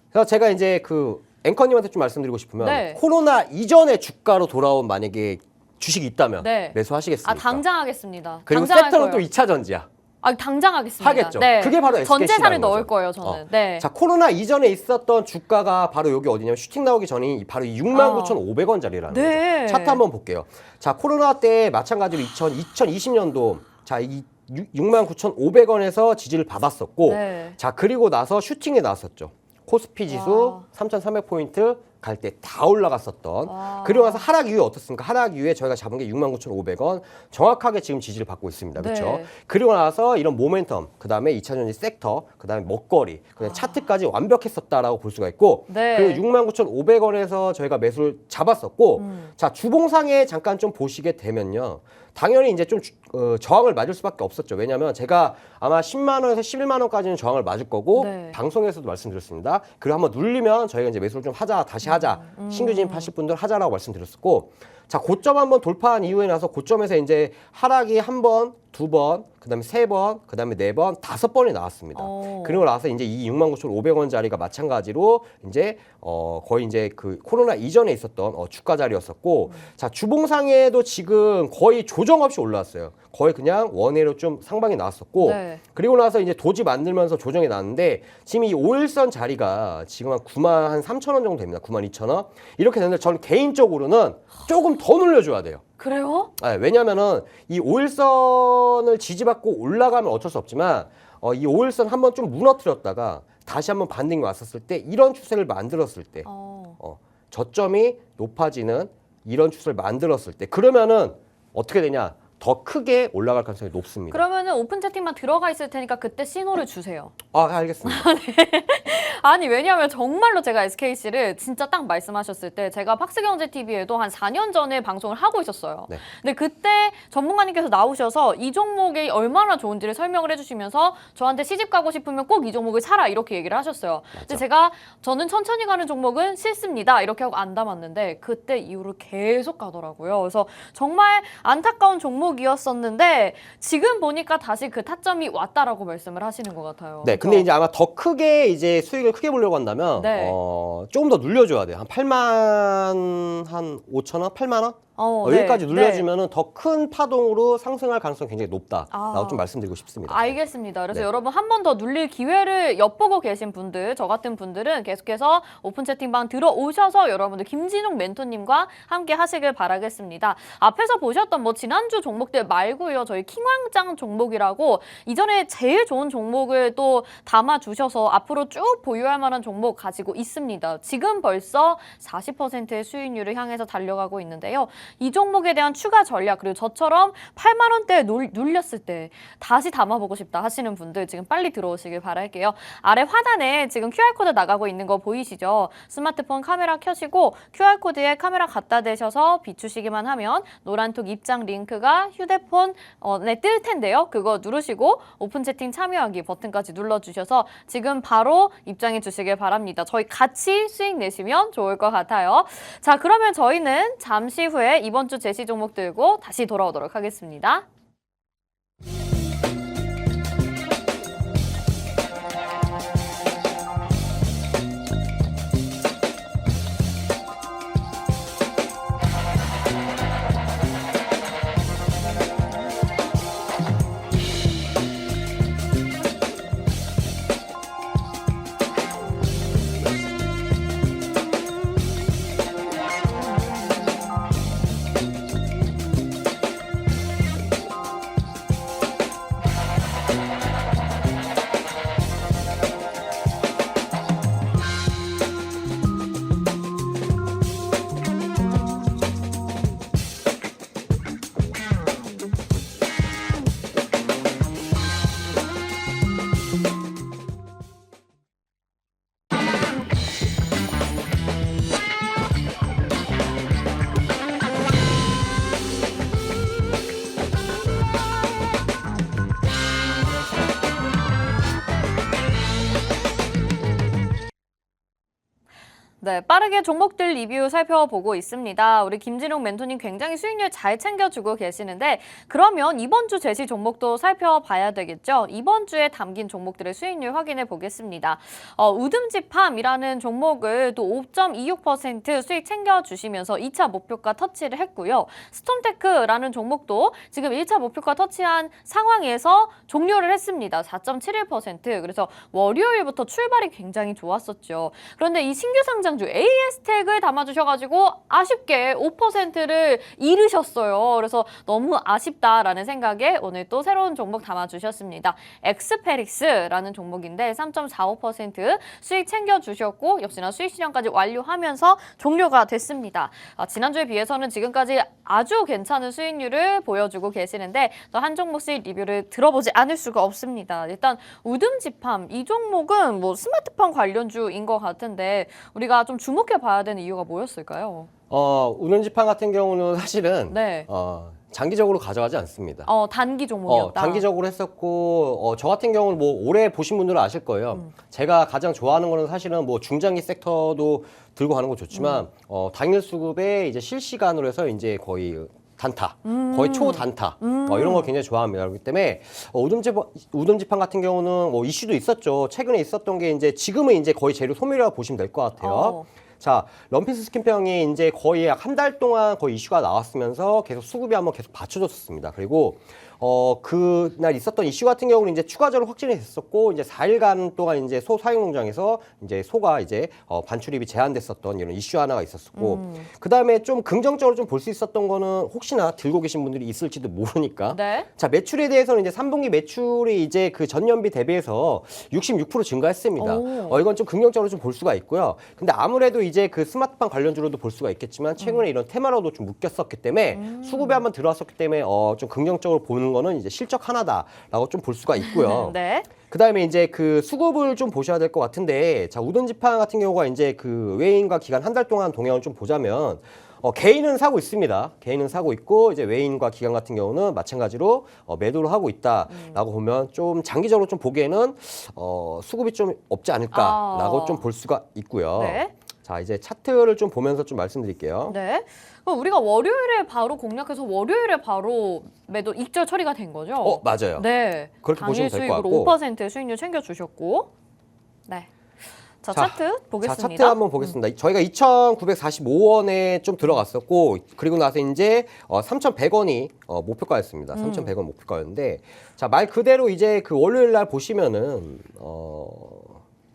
그래서 제가 이제 그 앵커님한테 좀 말씀드리고 싶으면 네. 코로나 이전의 주가로 돌아온 만약에 주식이 있다면 네. 매수하시겠습니까? 아, 당장 하겠습니다. 그리고 당장 할 섹터는 거예요. 또 2차 전지야. 아, 당장 하겠습니다. 하겠죠. 네. 그게 바로 SK 전 재산을 시라는 넣을 거죠. 거예요, 저는. 네. 자, 코로나 이전에 있었던 주가가 바로 여기 어디냐면 슈팅 나오기 전이 바로 69,500원짜리라는 네. 거죠. 차트 한번 볼게요. 자, 코로나 때 마찬가지로 2020년도 자, 이 69,500원에서 지지를 받았었고 네. 자, 그리고 나서 슈팅에 나왔었죠. 코스피 지수 3,300포인트 갈 때 다 올라갔었던. 와. 그리고 나서 하락 이후에 어떻습니까? 하락 이후에 저희가 잡은 게 69,500원. 정확하게 지금 지지를 받고 있습니다. 그렇죠? 네. 그리고 나서 이런 모멘텀, 그다음에 2차 전지 섹터, 그다음에 먹거리, 그다음에 차트까지 완벽했었다라고 볼 수가 있고 네. 그리고 69,500원에서 저희가 매수를 잡았었고 자, 주봉상에 잠깐 좀 보시게 되면요. 당연히 이제 좀 저항을 맞을 수밖에 없었죠. 왜냐하면 제가 아마 10만 원에서 11만 원까지는 저항을 맞을 거고 네. 방송에서도 말씀드렸습니다. 그리고 한번 눌리면 저희가 이제 매수를 좀 하자, 다시 하자, 신규 진입하실 분들 하자라고 말씀드렸었고, 자, 고점 한번 돌파한 이후에 나서 고점에서 이제 하락이 한 번, 두 번, 그다음에 세 번, 그다음에 네 번, 다섯 번이 나왔습니다. 그리고 나서 이제 이 69,500원짜리가 마찬가지로 이제 거의 이제 그 코로나 이전에 있었던 주가 자리였었고, 자, 주봉상에도 지금 거의 조정 없이 올라왔어요. 거의 그냥 원회로 좀 상방이 나왔었고, 네. 그리고 나서 이제 도지 만들면서 조정이 나왔는데 지금 이 5일선 자리가 지금 한 93,000원 정도 됩니다. 92,000원. 이렇게 되는데 저는 개인적으로는 조금 더 눌려줘야 돼요. 그래요? 네, 왜냐면은 이 5일선을 지지받고 올라가면 어쩔 수 없지만 이 5일선 한번 좀 무너뜨렸다가 다시 한번 반등이 왔었을 때 이런 추세를 만들었을 때 저점이 높아지는 이런 추세를 만들었을 때 그러면은 어떻게 되냐? 더 크게 올라갈 가능성이 높습니다. 그러면은 오픈 채팅만 들어가 있을 테니까 그때 신호를 주세요. 아, 알겠습니다. 아니, 왜냐하면 정말로 제가 SKC를 진짜 딱 말씀하셨을 때 제가 팍스경제TV에도 한 4년 전에 방송을 하고 있었어요. 네. 근데 그때 전문가님께서 나오셔서 이 종목이 얼마나 좋은지를 설명을 해주시면서 저한테 시집 가고 싶으면 꼭 이 종목을 사라 이렇게 얘기를 하셨어요. 근데 저는 천천히 가는 종목은 싫습니다 이렇게 하고 안 담았는데 그때 이후로 계속 가더라고요. 그래서 정말 안타까운 종목이었었는데 지금 보니까 다시 그 타점이 왔다라고 말씀을 하시는 것 같아요. 네, 근데 이제 아마 더 크게 이제 수익을 크게 보려고 한다면 네. 조금 더 눌려줘야 돼요. 한 8만 한 5천 원, 8만 원? 네. 여기까지 눌려주면은 더 큰 파동으로 상승할 가능성이 굉장히 높다라고 아. 좀 말씀드리고 싶습니다. 알겠습니다. 그래서 네. 여러분 한 번 더 눌릴 기회를 엿보고 계신 분들, 저 같은 분들은 계속해서 오픈 채팅방 들어오셔서 여러분들 김진욱 멘토님과 함께 하시길 바라겠습니다. 앞에서 보셨던 뭐 지난주 종목들 말고요. 저희 킹왕짱 종목이라고 이전에 제일 좋은 종목을 또 담아주셔서 앞으로 쭉 보유할 만한 종목 가지고 있습니다. 지금 벌써 40%의 수익률을 향해서 달려가고 있는데요. 이 종목에 대한 추가 전략 그리고 저처럼 8만 원대에 눌렸을 때 다시 담아보고 싶다 하시는 분들 지금 빨리 들어오시길 바랄게요. 아래 화단에 지금 QR코드 나가고 있는 거 보이시죠? 스마트폰 카메라 켜시고 QR코드에 카메라 갖다 대셔서 비추시기만 하면 노란톡 입장 링크가 아마 휴대폰에 뜰 텐데요. 그거 누르시고 오픈 채팅 참여하기 버튼까지 눌러주셔서 지금 바로 입장해 주시길 바랍니다. 저희 같이 수익 내시면 좋을 것 같아요. 자, 그러면 저희는 잠시 후에 이번 주 제시 종목 들고 다시 돌아오도록 하겠습니다. 네, 빠르게 종목들 리뷰 살펴보고 있습니다. 우리 김진욱 멘토님 굉장히 수익률 잘 챙겨주고 계시는데 그러면 이번 주 제시 종목도 살펴봐야 되겠죠? 이번 주에 담긴 종목들의 수익률 확인해 보겠습니다. 우듬지팜이라는 종목을 또 5.26% 수익 챙겨주시면서 2차 목표가 터치를 했고요. 스톰테크라는 종목도 지금 1차 목표가 터치한 상황에서 종료를 했습니다. 4.71%. 그래서 월요일부터 출발이 굉장히 좋았었죠. 그런데 이 신규 상장 주 AS텍을 담아주셔가지고 아쉽게 5%를 잃으셨어요. 그래서 너무 아쉽다라는 생각에 오늘 또 새로운 종목 담아주셨습니다. 엑스페릭스라는 종목인데 3.45% 수익 챙겨주셨고 역시나 수익 실현까지 완료하면서 종료가 됐습니다. 지난주에 비해서는 지금까지 아주 괜찮은 수익률을 보여주고 계시는데 또 한 종목씩 리뷰를 들어보지 않을 수가 없습니다. 일단 우듬지팜 이 종목은 뭐 스마트폰 관련주인 것 같은데 우리가 좀 주목해 봐야 되는 이유가 뭐였을까요? 우는지판 같은 경우는 사실은 네. 장기적으로 가져가지 않습니다. 단기 종목이었다. 단기적으로 했었고 저 같은 경우는 뭐 올해 보신 분들은 아실 거예요. 제가 가장 좋아하는 거는 사실은 뭐 중장기 sektor도 들고 가는 거 좋지만 당일 수급에 이제 실시간으로 해서 이제 거의 단타, 거의 초단타 이런 걸 굉장히 좋아합니다. 그렇기 때문에 우듬지판 같은 경우는 뭐 이슈도 있었죠. 최근에 있었던 게 이제 지금은 이제 거의 재료 소멸이라고 보시면 될 것 같아요. 자, 럼피스 스킨병이 이제 거의 약 한 달 동안 거의 이슈가 나왔으면서 계속 수급이 한번 계속 받쳐줬습니다. 그리고 그날 있었던 이슈 같은 경우는 이제 추가적으로 확진이 됐었고 이제 4일간 동안 이제 소 사육 농장에서 이제 소가 이제 반출입이 제한됐었던 이런 이슈 하나가 있었고 그다음에 좀 긍정적으로 좀 볼 수 있었던 거는 혹시나 들고 계신 분들이 있을지도 모르니까 네. 자, 매출에 대해서는 이제 3분기 매출이 이제 그 전년비 대비해서 66% 증가했습니다. 이건 좀 긍정적으로 좀 볼 수가 있고요. 근데 아무래도 이제 그 스마트폰 관련주로도 볼 수가 있겠지만 최근에 이런 테마로도 좀 묶였었기 때문에 수급에 한번 들어왔었기 때문에 좀 긍정적으로 보는 거는 이제 실적 하나다라고 좀 볼 수가 있고요. 네. 그다음에 이제 그 수급을 좀 보셔야 될 것 같은데 자, 우든지판 같은 경우가 이제 그 외인과 기관 한 달 동안 동향을 좀 보자면 개인은 사고 있습니다. 개인은 사고 있고 이제 외인과 기관 같은 경우는 마찬가지로 매도를 하고 있다라고 보면 좀 장기적으로 좀 보기에는 수급이 좀 없지 않을까라고 좀 볼 수가 있고요. 네. 자, 이제 차트를 좀 보면서 좀 말씀드릴게요. 네. 그럼 우리가 월요일에 바로 공략해서 월요일에 바로 매도 익절 처리가 된 거죠? 맞아요. 네. 그렇게 당일 보시면 될 것 수익으로 같고. 5% 수익률 챙겨주셨고. 네. 자, 차트 보겠습니다. 자, 차트 한번 보겠습니다. 저희가 2,945원에 좀 들어갔었고 그리고 나서 이제 3,100원이 목표가였습니다. 3,100원 목표가였는데 자, 말 그대로 이제 그 월요일 날 보시면은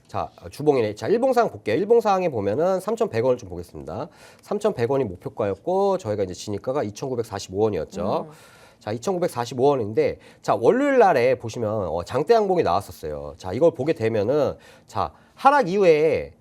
자, 주봉이네. 자, 일봉상 볼게요. 일봉상에 보면은 3,100원을 좀 보겠습니다. 3,100원이 목표가였고 저희가 이제 진입가가 2,945원이었죠. 자, 2,945원인데 자, 월요일 날에 보시면 장대 양봉이 나왔었어요. 자, 이걸 보게 되면은 자, 하락 이후에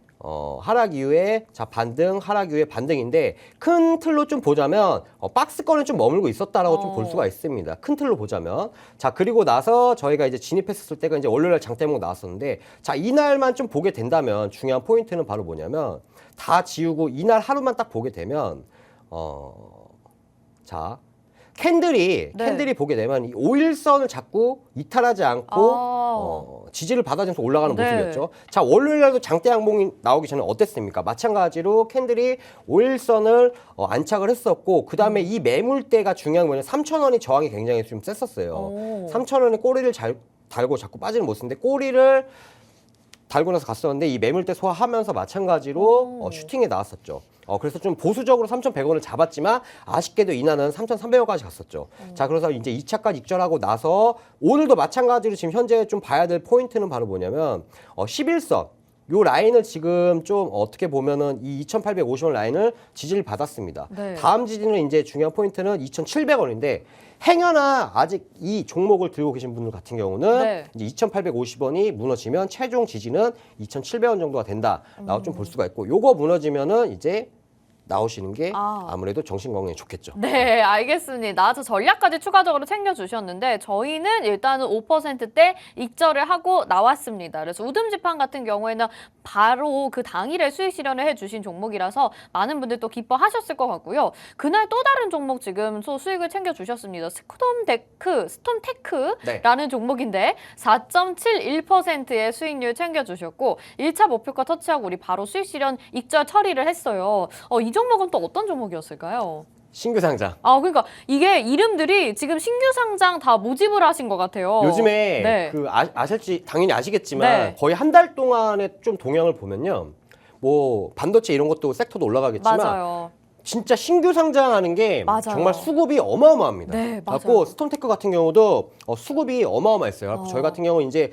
자, 반등, 하락 이후에 반등인데 큰 틀로 좀 보자면 박스권을 좀 머물고 있었다라고 좀 볼 수가 있습니다. 큰 틀로 보자면. 자, 그리고 나서 저희가 이제 진입했을 때가 이제 월요일 날 장대목 나왔었는데 자, 이날만 좀 보게 된다면 중요한 포인트는 바로 뭐냐면 다 지우고 이날 하루만 딱 보게 되면 자, 캔들이 보게 되면 이 5일선을 자꾸 이탈하지 않고 지지를 받아주면서 올라가는 네. 모습이었죠. 자, 월요일 날도 장대 양봉이 나오기 전에 어땠습니까? 마찬가지로 캔들이 5일선을 안착을 했었고 그다음에 이 매물대가 중요한 거는 3,000원이 저항이 굉장히 좀 셌었어요. 3,000원에 꼬리를 달고 자꾸 빠지는 모습인데 꼬리를 달고 나서 갔었는데 이 매물대 소화하면서 마찬가지로 슈팅에 나왔었죠. 그래서 좀 보수적으로 3,100원을 잡았지만 아쉽게도 이날은 3,300원까지 갔었죠. 자, 그래서 이제 2차까지 익절하고 나서 오늘도 마찬가지로 지금 현재 좀 봐야 될 포인트는 바로 뭐냐면 11선 요 라인을 지금 좀 어떻게 보면은 이 2,850원 라인을 지지를 받았습니다. 네. 다음 지지는 이제 중요한 포인트는 2,700원인데 행여나 아직 이 종목을 들고 계신 분들 같은 경우는 네. 이제 2,850원이 무너지면 최종 지지는 2,700원 정도가 된다라고 좀 볼 수가 있고 요거 무너지면은 이제 나오시는 게 아무래도 정신 건강에 좋겠죠. 네, 알겠습니다. 저 전략까지 추가적으로 챙겨주셨는데 저희는 일단은 5%대 익절을 하고 나왔습니다. 그래서 우듬지판 같은 경우에는 바로 그 당일에 수익 실현을 해주신 종목이라서 많은 분들 또 기뻐하셨을 것 같고요. 그날 또 다른 종목 지금 수익을 챙겨주셨습니다. 스톰테크라는 네. 종목인데 4.71%의 수익률 챙겨주셨고 1차 목표가 터치하고 우리 바로 수익 실현 익절 처리를 했어요. 이 종목은 또 어떤 종목이었을까요? 신규 상장. 그러니까 이게 이름들이 지금 신규 상장 다 모집을 하신 것 같아요. 요즘에 네. 그 아실지 당연히 아시겠지만 네. 거의 한 달 동안의 좀 동향을 보면요. 뭐 반도체 이런 것도 섹터도 올라가겠지만 맞아요. 진짜 신규 상장하는 게 맞아요. 정말 수급이 어마어마합니다. 네, 맞아요. 그래서 스톰테크 같은 경우도 수급이 어마어마했어요. 그래서 저희 같은 경우 이제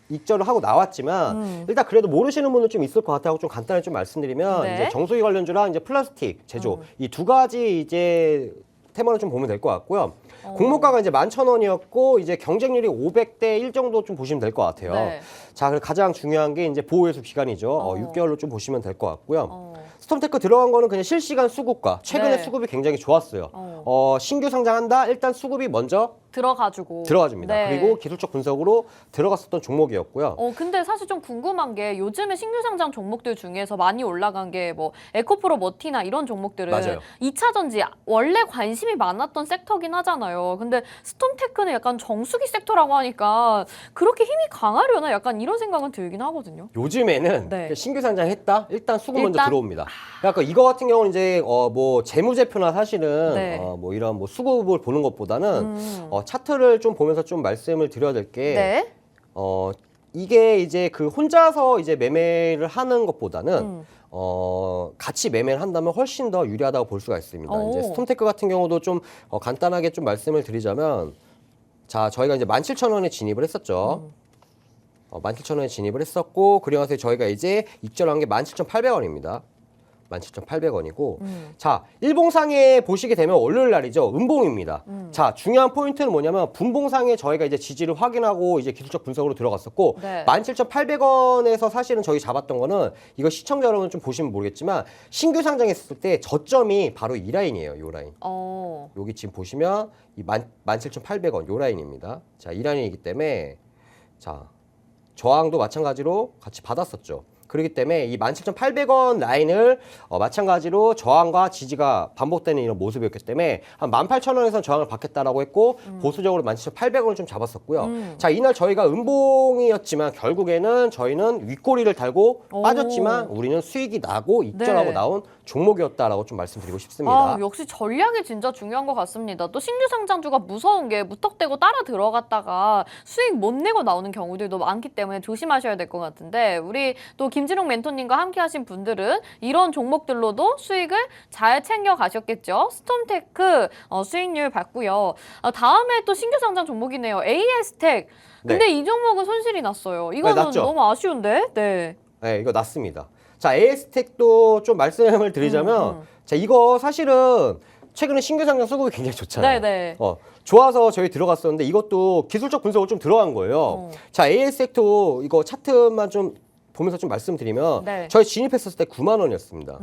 익절을 하고 나왔지만 일단 그래도 모르시는 분들 좀 있을 것 같아서 좀 간단히 좀 말씀드리면 네. 이제 정수기 관련주랑 이제 플라스틱 제조 이 두 가지 이제 테마를 좀 보면 될 것 같고요. 공모가가 이제 11,000원이었고 이제 경쟁률이 500대 1 정도 좀 보시면 될 것 같아요. 네. 자, 그리고 가장 중요한 게 이제 보호회수 기간이죠. 6개월로 좀 보시면 될 것 같고요. 어. 스톰테크 들어간 거는 그냥 실시간 수급과 최근에 네. 수급이 굉장히 좋았어요. 신규 상장한다. 일단 수급이 먼저 들어가줍니다. 네. 그리고 기술적 분석으로 들어갔었던 종목이었고요. 근데 사실 좀 궁금한 게 요즘에 신규 상장 종목들 중에서 많이 올라간 게 뭐 에코프로 머티나 이런 종목들은 맞아요. 2차 전지 원래 관심이 많았던 섹터긴 하잖아요. 근데 스톰테크는 약간 정수기 섹터라고 하니까 그렇게 힘이 강하려나 약간 이런 생각은 들긴 하거든요. 요즘에는 네. 신규 상장했다. 일단 수급 먼저 들어옵니다. 그러니까 이거 같은 경우는 이제 뭐 재무제표나 사실은 네. 뭐 이런 뭐 수급을 보는 것보다는 차트를 좀 보면서 좀 말씀을 드려야 될 게 네. 이게 이제 그 혼자서 이제 매매를 하는 것보다는 같이 매매를 한다면 훨씬 더 유리하다고 볼 수가 있습니다. 이제 스톰테크 같은 경우도 좀 간단하게 좀 말씀을 드리자면 자, 저희가 이제 17,000원에 진입을 했었죠. 17,000원에 진입을 했었고 그리고 나서 저희가 이제 익절한 게 17,800원입니다. 17,800원이고 자, 일봉상에 보시게 되면 월요일 날이죠. 음봉입니다. 자, 중요한 포인트는 뭐냐면 분봉상에 저희가 이제 지지를 확인하고 이제 기술적 분석으로 들어갔었고 네. 17,800원에서 사실은 저희 잡았던 거는 이거 시청자 여러분 좀 보시면 모르겠지만 신규 상장했을 때 저점이 바로 이 라인이에요. 이 라인. 여기 지금 보시면 이 17,800원 이 라인입니다. 자, 이 라인이기 때문에 자, 저항도 마찬가지로 같이 받았었죠. 그렇기 때문에 이 17,800원 라인을 마찬가지로 저항과 지지가 반복되는 이런 모습이었기 때문에 한 18,000원에서 저항을 받겠다라고 했고 보수적으로 17,800원을 좀 잡았었고요. 자, 이날 저희가 음봉이었지만 결국에는 저희는 윗꼬리를 달고 빠졌지만 우리는 수익이 나고 익절하고 네. 나온 종목이었다라고 좀 말씀드리고 싶습니다. 역시 전략이 진짜 중요한 것 같습니다. 또 신규 상장주가 무서운 게 무턱대고 따라 들어갔다가 수익 못 내고 나오는 경우들도 많기 때문에 조심하셔야 될 것 같은데 우리 또 김진욱 멘토님과 함께 하신 분들은 이런 종목들로도 수익을 잘 챙겨 가셨겠죠. 스톰테크 수익률 봤고요. 다음에 또 신규 상장 종목이네요. AS텍. 근데 네. 이 종목은 손실이 났어요. 이거는 났죠? 너무 아쉬운데. 네. 네, 이거 났습니다. 자, AS텍도 좀 말씀을 드리자면 자, 이거 사실은 최근에 신규 상장 수급이 굉장히 좋잖아요. 네네. 좋아서 저희 들어갔었는데 이것도 기술적 분석을 좀 들어간 거예요. 자, AS텍도 이거 차트만 좀 보면서 좀 말씀드리면 네. 저희 진입했었을 때 9만 원이었습니다.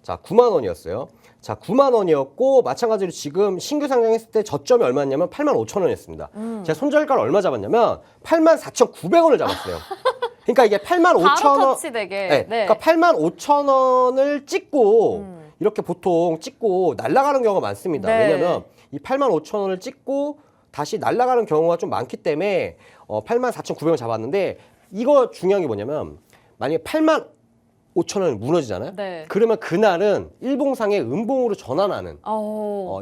자, 9만 원이었어요. 자, 9만 원이었고 마찬가지로 지금 신규 상장했을 때 저점이 얼마였냐면 8만 5천 원이었습니다. 제가 손절가를 얼마 잡았냐면 8만 4,900원을 잡았어요. 그러니까 이게 8만 5천 바로 원. 터치되게. 네. 그러니까 8만 5천 원을 찍고 이렇게 보통 찍고 날아가는 경우가 많습니다. 네. 왜냐하면 이 85,000원을 찍고 다시 날아가는 경우가 좀 많기 때문에 84,900원 잡았는데 이거 중요한 게 뭐냐면 만약에 85,000원이 무너지잖아요. 네. 그러면 그날은 일봉상의 음봉으로 전환하는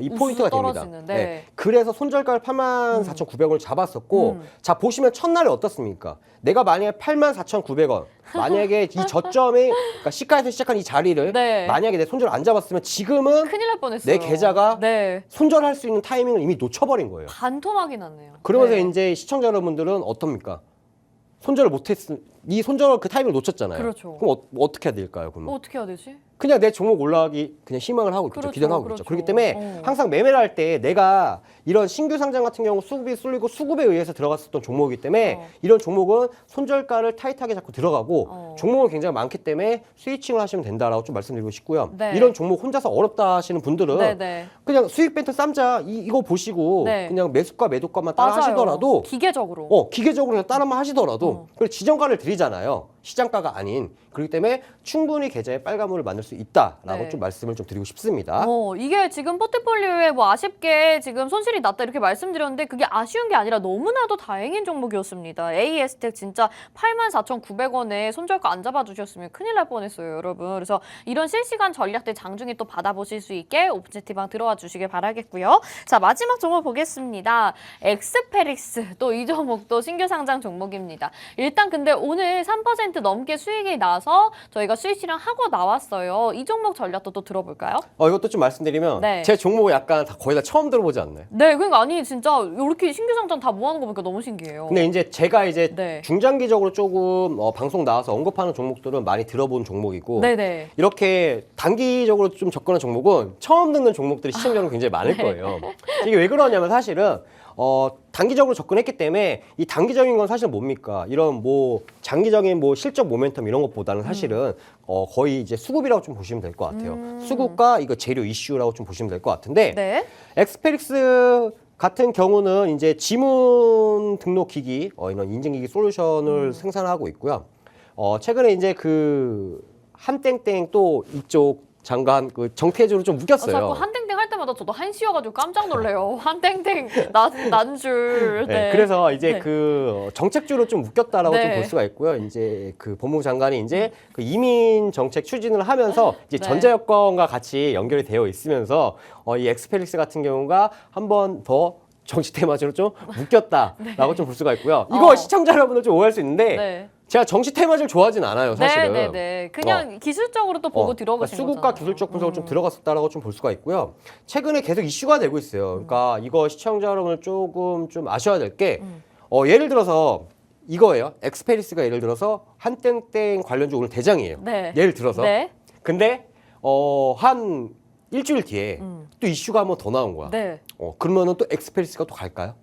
이 포인트가 됩니다. 네. 그래서 손절가를 84,900원을 잡았었고 자 보시면 첫날에 어떻습니까? 내가 만약에 84,900원 만약에 이 저점이 그러니까 시가에서 시작한 이 자리를 네. 만약에 내 손절 안 잡았으면 지금은 큰일 날 뻔했어요. 내 계좌가 네. 손절할 수 있는 타이밍을 이미 놓쳐버린 거예요. 반토막이 났네요. 그러면서 네. 이제 시청자 여러분들은 어떻습니까? 손절을 이 손절 그 타이밍을 놓쳤잖아요. 그렇죠. 그럼 어떻게 해야 될까요? 그러면 어떻게 해야 되지? 그냥 내 종목 올라가기 그냥 희망을 하고 있겠죠. 그렇죠, 기대를 하고 그렇죠. 있죠. 그렇기 때문에 항상 매매를 할 때 내가 이런 신규 상장 같은 경우 수급이 쏠리고 수급에 의해서 들어갔었던 종목이기 때문에 이런 종목은 손절가를 타이트하게 잡고 들어가고 종목은 굉장히 많기 때문에 스위칭을 하시면 된다라고 좀 말씀드리고 싶고요. 네. 이런 종목 혼자서 어렵다 하시는 분들은 네네. 그냥 수익 벤트 쌈자 이거 보시고 네. 그냥 매수가 매도가만 따라 맞아요. 하시더라도 기계적으로. 기계적으로 그냥 따라만 하시더라도 그리고 지정가를 드리잖아요. 시장가가 아닌. 그렇기 때문에 충분히 계좌에 빨간물을 만들 수 있다라고 네. 좀 말씀을 좀 드리고 싶습니다. 이게 지금 포트폴리오에 뭐 아쉽게 지금 손실이 났다 이렇게 말씀드렸는데 그게 아쉬운 게 아니라 너무나도 다행인 종목이었습니다. AS텍 진짜 84,900원에 손절가 안 잡아주셨으면 큰일 날 뻔했어요, 여러분. 그래서 이런 실시간 전략들 장중에 또 받아보실 수 있게 오픈채팅방 들어와 주시길 바라겠고요. 자, 마지막 종목 보겠습니다. 엑스페릭스. 또 이 종목도 신규 상장 종목입니다. 일단 근데 오늘 3% 넘게 수익이 나서 저희가 수익 실현하고 나왔어요. 이 종목 전략도 또 들어볼까요? 이것도 좀 말씀드리면 네. 제 종목을 약간 거의 다 처음 들어보지 않나요? 네, 그러니까 아니 진짜 이렇게 신규 상장 다 모아놓은 거 보니까 너무 신기해요. 근데 이제 제가 이제 네. 중장기적으로 조금 방송 나와서 언급하는 종목들은 많이 들어본 종목이고 네네. 이렇게 단기적으로 좀 접근한 종목은 처음 듣는 종목들이 시청자 여러분 굉장히 많을 네. 거예요. 이게 왜 그러냐면 사실은 단기적으로 접근했기 때문에 이 단기적인 건 사실 뭡니까? 이런 뭐 장기적인 뭐 실적 모멘텀 이런 것보다는 사실은 거의 이제 수급이라고 좀 보시면 될 것 같아요. 수급과 이거 재료 이슈라고 좀 보시면 될 것 같은데 네. 엑스페릭스 같은 경우는 이제 지문 등록 기기 이런 인증기기 솔루션을 생산하고 있고요. 최근에 이제 그 한땡땡 또 이쪽 장관 그 정태주로 좀 묶였어요. 자꾸 한땡땡 할 때마다 저도 한시여가지고 깜짝 놀래요. 한땡땡 난 줄. 네. 네. 그래서 이제 네. 그 정책주로 좀 묶였다라고 네. 좀 볼 수가 있고요. 이제 그 법무부 장관이 이제 그 이민 정책 추진을 하면서 이제 네. 전자 여건과 같이 연결이 되어 있으면서 이 엑스페릭스 같은 경우가 한 번 더 정치 테마주로 좀 묶였다라고 좀 볼 수가 있고요. 이거 시청자 여러분들 좀 오해할 수 있는데 네. 제가 정치 테마주를 좋아하진 않아요, 사실은. 네네네. 그냥 기술적으로 또 보고 들어가신 거잖아요. 수급과 기술적 분석을 좀 들어갔었다라고 좀 볼 수가 있고요. 최근에 계속 이슈가 되고 있어요. 그러니까 이거 시청자 여러분을 조금 좀 아셔야 될 게 예를 들어서 이거예요. 엑스페리스가 예를 들어서 한땡땡 관련주 오늘 대장이에요. 네. 예를 들어서. 네. 근데 한 일주일 뒤에 또 이슈가 한 번 더 나온 거야. 네. 그러면은 또 엑스페리스가 또 갈까요?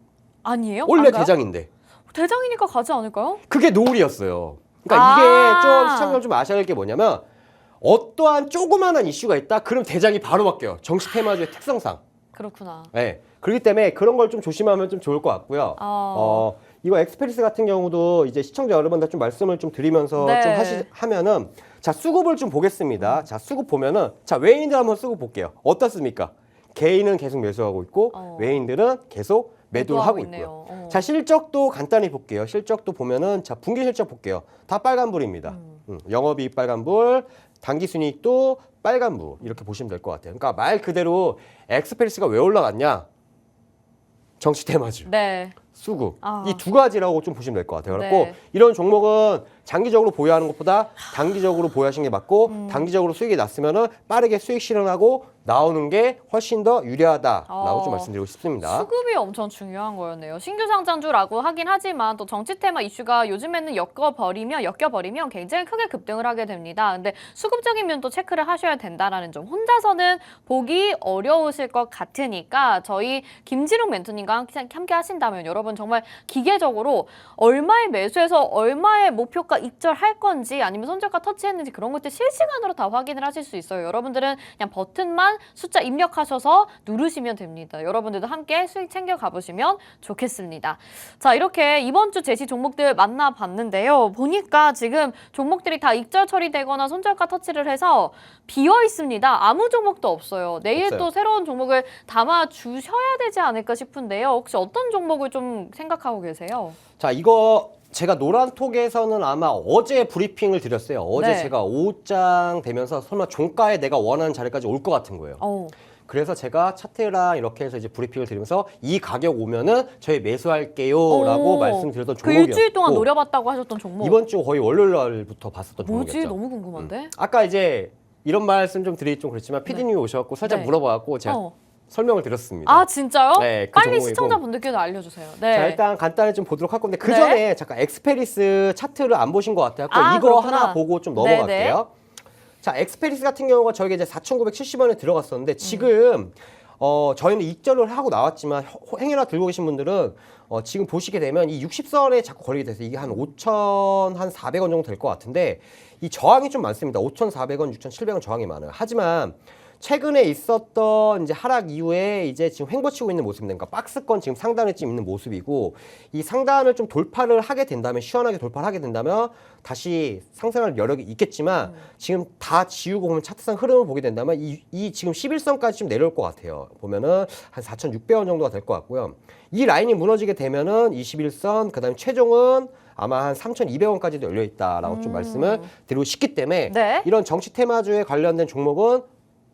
아니에요? 원래 안 가요? 대장인데. 대장이니까 가지 않을까요? 그게 노을이었어요. 그러니까 이게 좀 시청자 좀 아셔야 될 게 뭐냐면 어떠한 조그마한 이슈가 있다? 그럼 대장이 바로 바뀌어요. 정치 테마주의 특성상. 그렇구나. 네. 그렇기 때문에 그런 걸 좀 조심하면 좀 좋을 것 같고요. 이거 엑스페리스 같은 경우도 이제 시청자 여러분들 좀 말씀을 좀 드리면서 네. 좀 하면은 자, 수급을 좀 보겠습니다. 자, 수급 보면은 자, 외인들 한번 수급 볼게요. 어떻습니까? 개인은 계속 매수하고 있고 외인들은 계속 매도를 하고 있고요. 자, 실적도 간단히 볼게요. 실적도 보면은 자, 분기 실적 볼게요. 다 빨간불입니다. 영업이익 빨간불, 당기순이익도 빨간불 이렇게 보시면 될 것 같아요. 그러니까 말 그대로 엑스페리스가 왜 올라갔냐? 정치 테마주, 네. 수급 이 두 가지라고 좀 보시면 될 것 같아요. 그래서 네. 이런 종목은 장기적으로 보유하는 것보다 단기적으로 보유하시는 게 맞고 단기적으로 수익이 났으면은 빠르게 수익 실현하고 나오는 게 훨씬 더 유리하다라고 좀 말씀드리고 싶습니다. 수급이 엄청 중요한 거였네요. 신규 상장주라고 하긴 하지만 또 정치 테마 이슈가 요즘에는 엮여버리면 굉장히 크게 급등을 하게 됩니다. 근데 수급적인 면도 체크를 하셔야 된다라는 점. 혼자서는 보기 어려우실 것 같으니까 저희 김지룡 멘토님과 함께 하신다면 여러분 정말 기계적으로 얼마에 매수해서 얼마의 목표가 손절가 입절할 건지 아니면 손절가 터치했는지 그런 것들 실시간으로 다 확인을 하실 수 있어요. 여러분들은 그냥 버튼만 숫자 입력하셔서 누르시면 됩니다. 여러분들도 함께 수익 챙겨 가보시면 좋겠습니다. 자, 이렇게 이번 주 제시 종목들 만나봤는데요. 보니까 지금 종목들이 다 입절 처리되거나 손절가 터치를 해서 비어 있습니다. 아무 종목도 없어요. 내일 없어요. 또 새로운 종목을 담아 주셔야 되지 않을까 싶은데요. 혹시 어떤 종목을 좀 생각하고 계세요? 자, 이거 제가 노란톡에서는 아마 어제 브리핑을 드렸어요. 어제 네. 제가 오후장 되면서 설마 종가에 내가 원하는 자리까지 올 것 같은 거예요. 그래서 제가 차트랑 이렇게 해서 이제 브리핑을 드리면서 이 가격 오면은 저희 매수할게요라고 말씀드렸던 그 종목이었고 일주일 동안 노려봤다고 하셨던 종목. 이번 주 거의 월요일 날부터 봤었던 뭐지? 종목이었죠. 너무 궁금한데. 아까 이제 이런 말씀 좀 드리기 좀 그렇지만 PD님이 오셔갖고 살짝 네. 물어봐갖고 제가 어. 설명을 드렸습니다. 아, 진짜요? 네, 그 빨리 종목이고. 시청자분들께도 알려주세요. 네. 자, 일단 간단히 좀 보도록 할 건데 그 네. 전에 잠깐 엑스페리스 차트를 안 보신 것 같아요. 아, 이거 그렇구나. 하나 보고 좀 넘어갈게요. 네네. 자, 엑스페리스 같은 경우가 저희가 이제 4,970원에 들어갔었는데 지금 저희는 입절을 하고 나왔지만 행여나 들고 계신 분들은 지금 보시게 되면 이 60선에 자꾸 걸리게 돼서 이게 한 5,400원 정도 될 것 같은데 이 저항이 좀 많습니다. 5,400원, 6,700원 저항이 많아요. 하지만 최근에 있었던 이제 하락 이후에 이제 지금 횡보치고 있는 모습입니다. 그러니까 박스권 지금 상단에 좀 있는 모습이고 이 상단을 좀 돌파를 하게 된다면 시원하게 돌파를 하게 된다면 다시 상승할 여력이 있겠지만 지금 다 지우고 보면 차트상 흐름을 보게 된다면 이 지금 11선까지 좀 내려올 것 같아요. 보면은 한 4,600원 정도가 될 것 같고요. 이 라인이 무너지게 되면은 21선 그다음에 최종은 아마 한 3,200원까지도 열려 있다라고 좀 말씀을 드리고 싶기 때문에 네. 이런 정치 테마주에 관련된 종목은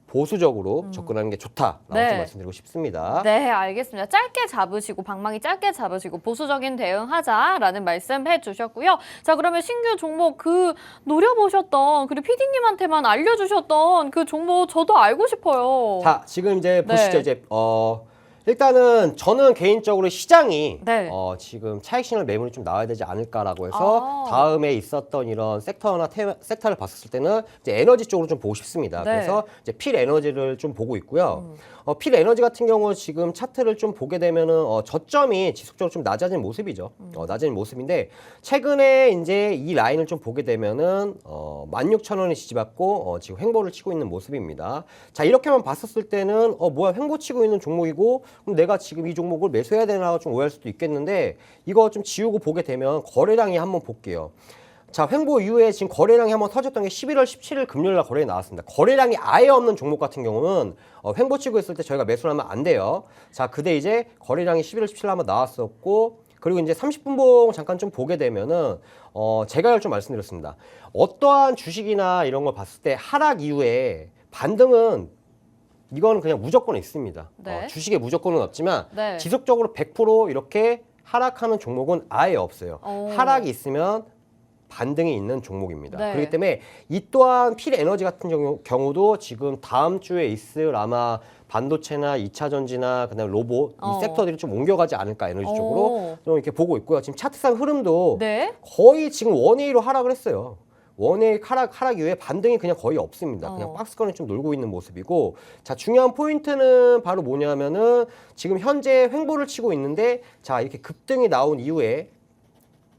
보수적으로 접근하는 게 좋다라고 네. 좀 말씀드리고 싶습니다. 네, 알겠습니다. 짧게 잡으시고 방망이 짧게 잡으시고 보수적인 대응하자라는 말씀 해주셨고요. 자, 그러면 신규 종목 그 노려보셨던 그리고 PD님한테만 알려주셨던 그 종목 저도 알고 싶어요. 자, 지금 이제 네. 보시죠. 이제 일단은 저는 개인적으로 시장이 네. 지금 차익 신호 매물이 좀 나와야 되지 않을까라고 해서 다음에 있었던 이런 섹터나 섹터를 봤을 때는 이제 에너지 쪽으로 좀 보고 싶습니다. 네. 그래서 이제 필 에너지를 좀 보고 있고요. 필 에너지 같은 경우 지금 차트를 좀 보게 되면은 저점이 지속적으로 좀 낮아진 모습이죠. 낮아진 모습인데 최근에 이제 이 라인을 좀 보게 되면은 16,000원에 지지받고 지금 횡보를 치고 있는 모습입니다. 자, 이렇게만 봤었을 때는 뭐야 횡보 치고 있는 종목이고 그럼 내가 지금 이 종목을 매수해야 되나 좀 오해할 수도 있겠는데 이거 좀 지우고 보게 되면 거래량이 한번 볼게요. 자, 횡보 이후에 지금 거래량이 한번 터졌던 게 11월 17일 금요일 날 거래가 나왔습니다. 거래량이 아예 없는 종목 같은 경우는 횡보 치고 있을 때 저희가 매수를 하면 안 돼요. 자, 그때 이제 거래량이 11월 17일 한번 나왔었고 그리고 이제 30분 봉 잠깐 좀 보게 되면은 제가 좀 말씀드렸습니다. 어떠한 주식이나 이런 걸 봤을 때 하락 이후에 반등은 이거는 그냥 무조건 있습니다. 네. 주식에 무조건은 없지만 네. 지속적으로 100% 이렇게 하락하는 종목은 아예 없어요. 하락이 있으면 반등이 있는 종목입니다. 네. 그렇기 때문에 이 또한 필 에너지 같은 경우도 지금 다음 주에 있을 아마 반도체나 2차 전지나 그다음에 로봇 이 섹터들이 좀 옮겨가지 않을까 에너지 쪽으로 좀 이렇게 보고 있고요. 지금 차트상 흐름도 네. 거의 지금 원웨이로 하락을 했어요. 원웨이 하락 이후에 반등이 그냥 거의 없습니다. 그냥 박스권에 좀 놀고 있는 모습이고 자, 중요한 포인트는 바로 뭐냐면은 지금 현재 횡보를 치고 있는데 자, 이렇게 급등이 나온 이후에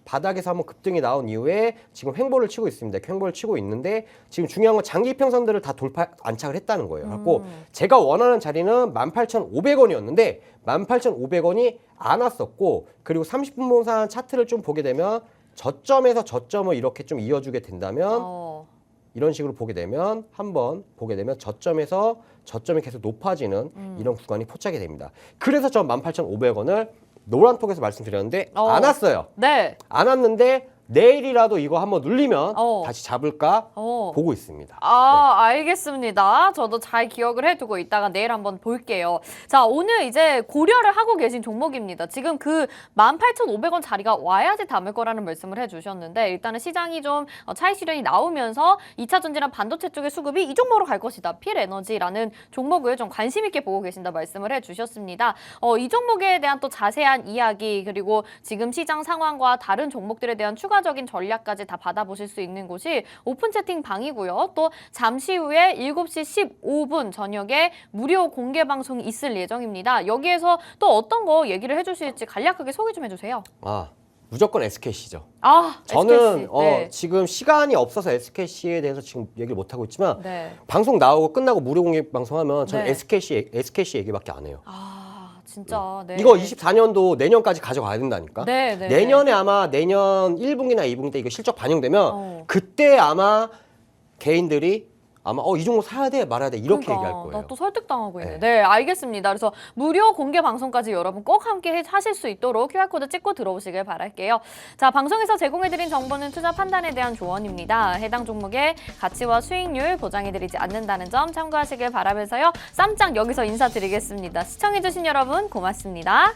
바닥에서 한번 급등이 나온 이후에 지금 횡보를 치고 있습니다. 횡보를 치고 있는데 지금 중요한 건 장기 이평선들을 다 안착을 했다는 거예요. 그래서 제가 원하는 자리는 18,500원이었는데 18,500원이 안 왔었고 그리고 30분 봉산 차트를 좀 보게 되면 저점에서 저점을 이렇게 좀 이어주게 된다면 이런 식으로 보게 되면 한번 보게 되면 저점에서 저점이 계속 높아지는 이런 구간이 포착이 됩니다. 그래서 저 18,500원을 노란톡에서 말씀드렸는데 안 왔어요. 네. 안 왔는데 내일이라도 이거 한번 눌리면 다시 잡을까 보고 있습니다. 알겠습니다. 저도 잘 기억을 해두고 있다가 내일 한번 볼게요. 자, 오늘 이제 고려를 하고 계신 종목입니다. 지금 그 18,500원 자리가 와야지 담을 거라는 말씀을 해주셨는데 일단은 시장이 좀 차익 실현이 나오면서 2차 전지랑 반도체 쪽의 수급이 이 종목으로 갈 것이다. 필 에너지라는 종목을 좀 관심 있게 보고 계신다 말씀을 해주셨습니다. 이 종목에 대한 또 자세한 이야기 그리고 지금 시장 상황과 다른 종목들에 대한 추가적인 전략까지 다 받아보실 수 있는 곳이 오픈 채팅 방이고요. 또 잠시 후에 7시 15분 저녁에 무료 공개 방송이 있을 예정입니다. 여기에서 또 어떤 거 얘기를 해주실지 간략하게 소개 좀 해주세요. 무조건 SKC죠. 아, 저는 SKC. 네. 지금 시간이 없어서 SKC에 대해서 지금 얘기를 못 하고 있지만 네. 방송 나오고 끝나고 무료 공개 방송하면 저는 네. SKC 얘기밖에 안 해요. 아, 진짜. 네. 이거 24년도 내년까지 가져가야 된다니까. 네, 네, 내년에 아마 내년 1분기나 2분기 때 이거 실적 반영되면 그 그때 아마 개인들이 아마 이 종목 사야 돼 말아야 돼 이렇게 얘기할 거예요. 나 또 설득당하고 있네. 네. 네, 알겠습니다. 그래서 무료 공개 방송까지 여러분 꼭 함께 하실 수 있도록 QR코드 찍고 들어오시길 바랄게요. 자, 방송에서 제공해드린 정보는 투자 판단에 대한 조언입니다. 해당 종목의 가치와 수익률 보장해드리지 않는다는 점 참고하시길 바라면서요. 쌈장 여기서 인사드리겠습니다. 시청해주신 여러분 고맙습니다.